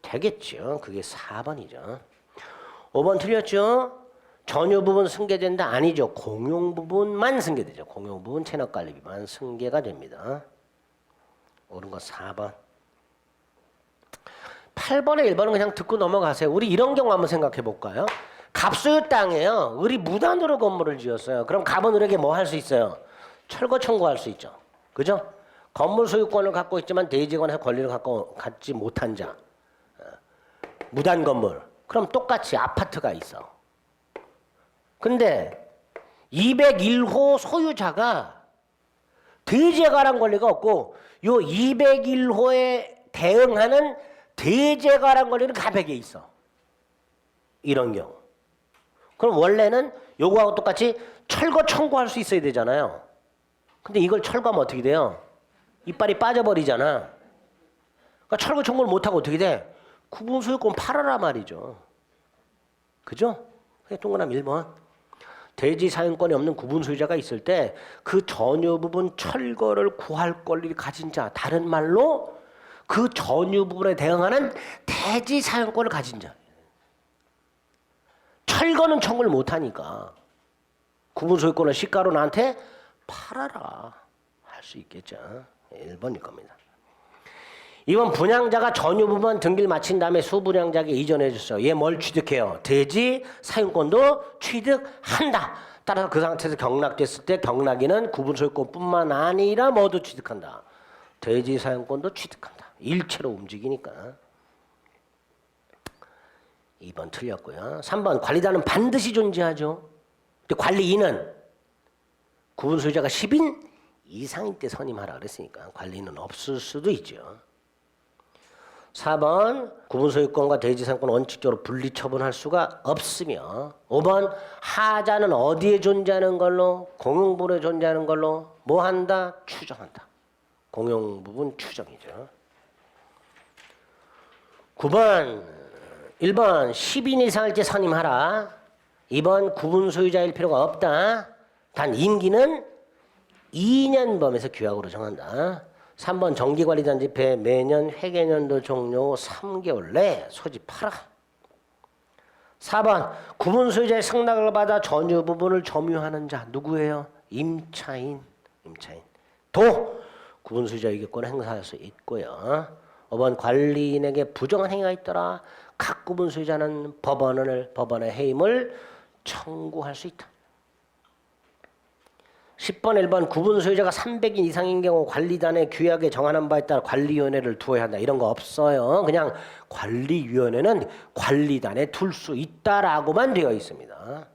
되겠죠. 그게 4번이죠. 5번 틀렸죠. 전유 부분 승계된다 아니죠. 공용 부분만 승계되죠. 공용 부분 체납관리비만 승계가 됩니다. 옳은 거 4번. 8번에 1번은 그냥 듣고 넘어가세요. 우리 이런 경우 한번 생각해 볼까요? 갑소유 땅에요. 우리 무단으로 건물을 지었어요. 그럼 갑원들에게 뭐 할 수 있어요? 철거 청구할 수 있죠. 그죠? 건물 소유권을 갖고 있지만 대지관에서 권리를 갖지 못한 자. 무단 건물. 그럼 똑같이 아파트가 있어. 근데 201호 소유자가 대지에 관한 권리가 없고 요 201호에 대응하는 대지에 관한 권리는 갑에게 있어. 이런 경우. 그럼 원래는 요거하고 똑같이 철거 청구할 수 있어야 되잖아요. 근데 이걸 철거하면 어떻게 돼요? 이빨이 빠져버리잖아. 그러니까 철거 청구를 못하고 어떻게 돼? 구분 소유권 팔아라 말이죠. 그죠? 동그라미 1번. 대지 사용권이 없는 구분 소유자가 있을 때 그 전유 부분 철거를 구할 권리를 가진 자, 다른 말로 그 전유 부분에 대응하는 대지 사용권을 가진 자. 철거는 청구를 못하니까 구분 소유권을 시가로 나한테 팔아라 할 수 있겠죠. 1번일 겁니다. 이번 분양자가 전유 부분 등기를 마친 다음에 수분양자에게 이전해 줬어요. 얘 뭘 취득해요? 대지 사용권도 취득한다. 따라서 그 상태에서 경락됐을 때 경락인은 구분 소유권뿐만 아니라 모두 취득한다. 대지 사용권도 취득한다. 일체로 움직이니까. 2번 틀렸고요. 3번 관리단은 반드시 존재하죠. 근데 관리인은 구분 소유자가 10인 이상일 때 선임하라 그랬으니까 관리인은 없을 수도 있죠. 4번 구분소유권과 대지상권 원칙적으로 분리처분할 수가 없으며 5번 하자는 어디에 존재하는 걸로? 공용부분에 존재하는 걸로 뭐 한다? 추정한다. 공용부분 추정이죠. 9번 1번 10인 이상일 때 선임하라. 2번 구분 소유자일 필요가 없다. 단 임기는 2년 범위에서 규약으로 정한다. 3번 정기관리단 집회 매년 회계년도 종료 3개월 내에 소집하라. 4번 구분 소유자의 승낙을 받아 전유 부분을 점유하는 자 누구예요? 임차인. 도 구분 소유자 의결권을 행사할 수 있고요. 5번 관리인에게 부정한 행위가 있더라. 각 구분 소유자는 법원의 해임을 청구할 수 있다. 10번 1번 구분 소유자가 300인 이상인 경우 관리단의 규약에 정하는 바에 따라 관리위원회를 두어야 한다. 이런 거 없어요. 그냥 관리위원회는 관리단에 둘 수 있다라고만 되어 있습니다.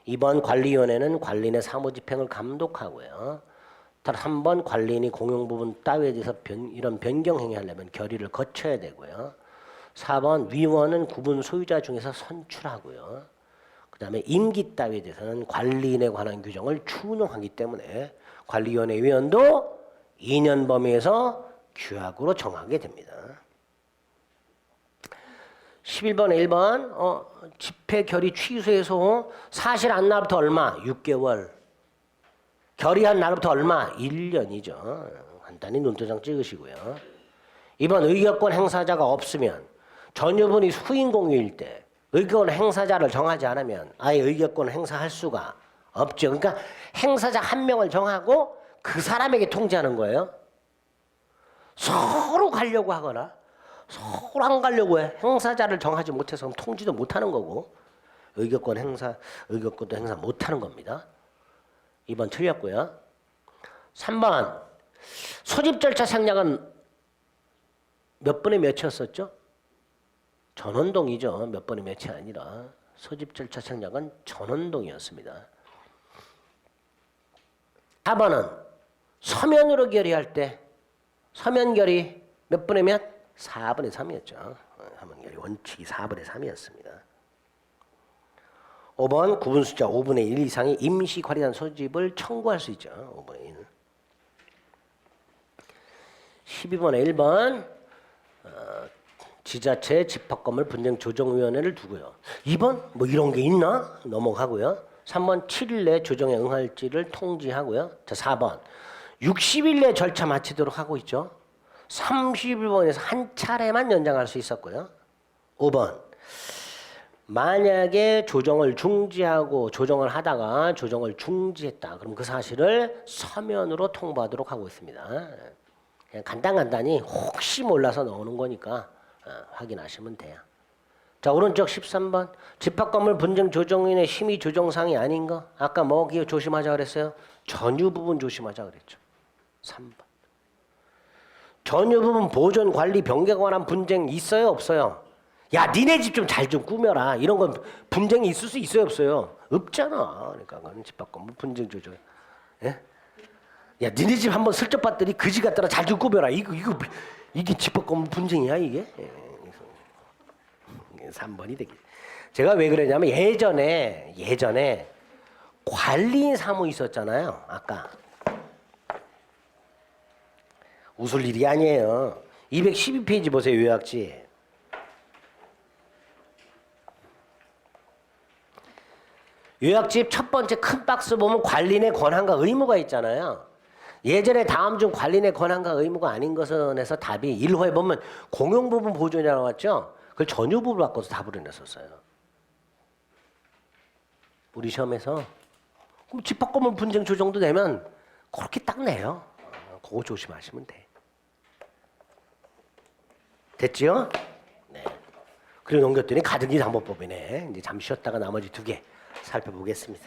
2번 관리위원회는 관리인의 사무집행을 감독하고요. 3번 관리인이 공용부분 따위에 대해서 이런 변경행위 하려면 결의를 거쳐야 되고요. 4번 위원은 구분 소유자 중에서 선출하고요. 그 다음에 임기 따위에 대해서는 관리인에 관한 규정을 준용하기 때문에 관리위원회 위원도 2년 범위에서 규약으로 정하게 됩니다. 11번 1번 집회 결의 취소해서 사실 한 날부터 얼마? 6개월. 결의한 날부터 얼마? 1년이죠. 간단히 눈도장 찍으시고요. 2번 의결권 행사자가 없으면 전유분이 후인 공유일 때 의결권 행사자를 정하지 않으면 아예 의결권 행사할 수가 없죠. 그러니까 행사자 한 명을 정하고 그 사람에게 통지하는 거예요. 서로 가려고 하거나 서로 안 가려고 해. 행사자를 정하지 못해서 그럼 통지도 못하는 거고 의결권도 행사 못하는 겁니다. 2번 틀렸고요. 3번 소집 절차 생략은 몇 분의 몇이었었죠? 전원동이죠. 몇 번의 몇이 아니라 소집 절차 생략은 전원동이었습니다. 4번은 서면으로 결의할 때 서면 결의 몇 분의 몇? 4분의 3이었죠. 서면 결의 원칙이 4분의 3이었습니다. 5번 구분 숫자 5분의 1 이상의 임시 관리단 소집을 청구할 수 있죠. 5분의 1. 12번에 1번 지자체 집합건물 분쟁 조정위원회를 두고요. 2번 뭐 이런 게 있나? 넘어가고요. 3번 7일 내 조정에 응할지를 통지하고요. 자 4번 60일 내 절차 마치도록 하고 있죠. 31번에서 한 차례만 연장할 수 있었고요. 5번 만약에 조정을 중지하고 조정을 하다가 조정을 중지했다. 그럼 그 사실을 서면으로 통보하도록 하고 있습니다. 그냥 간단히 혹시 몰라서 넣는 거니까 확인하시면 돼요. 자 오른쪽 13번 집합건물 분쟁 조정인의 심의 조정상이 아닌 거 아까 뭐 조심하자 그랬어요? 전유 부분 조심하자 그랬죠. 3번 전유 부분 보존 관리 변경에 관한 분쟁 있어요 없어요? 야 니네 집 좀 잘 좀 꾸며라. 이런 건 분쟁이 있을 수 있어요 없어요? 없잖아. 그러니까 그건 집합건물 분쟁 조정. 예? 야 니네 집 한번 슬쩍 봤더니 그지 같더라. 잘 좀 꾸며라. 이게 집합건물 분쟁이야 이게? 3번이 되겠. 제가 왜 그러냐면 예전에 관리인 사무 있었잖아요. 아까 웃을 일이 아니에요. 212페이지 보세요. 요약지. 요약집 첫 번째 큰 박스 보면 관리인의 권한과 의무가 있잖아요. 예전에 다음 중 관리인의 권한과 의무가 아닌 것은 해서 답이 1호에 보면 공용부분 보존이라고 나왔죠. 그걸 전유부분으로 바꿔서 답을 해냈었어요. 우리 시험에서 그럼 집합건물 분쟁 조정도 되면 그렇게 딱 내요. 그거 조심하시면 돼. 됐지요? 네. 그리고 넘겼더니 가등기 담보법이네. 이제 잠시 쉬었다가 나머지 2개 살펴보겠습니다.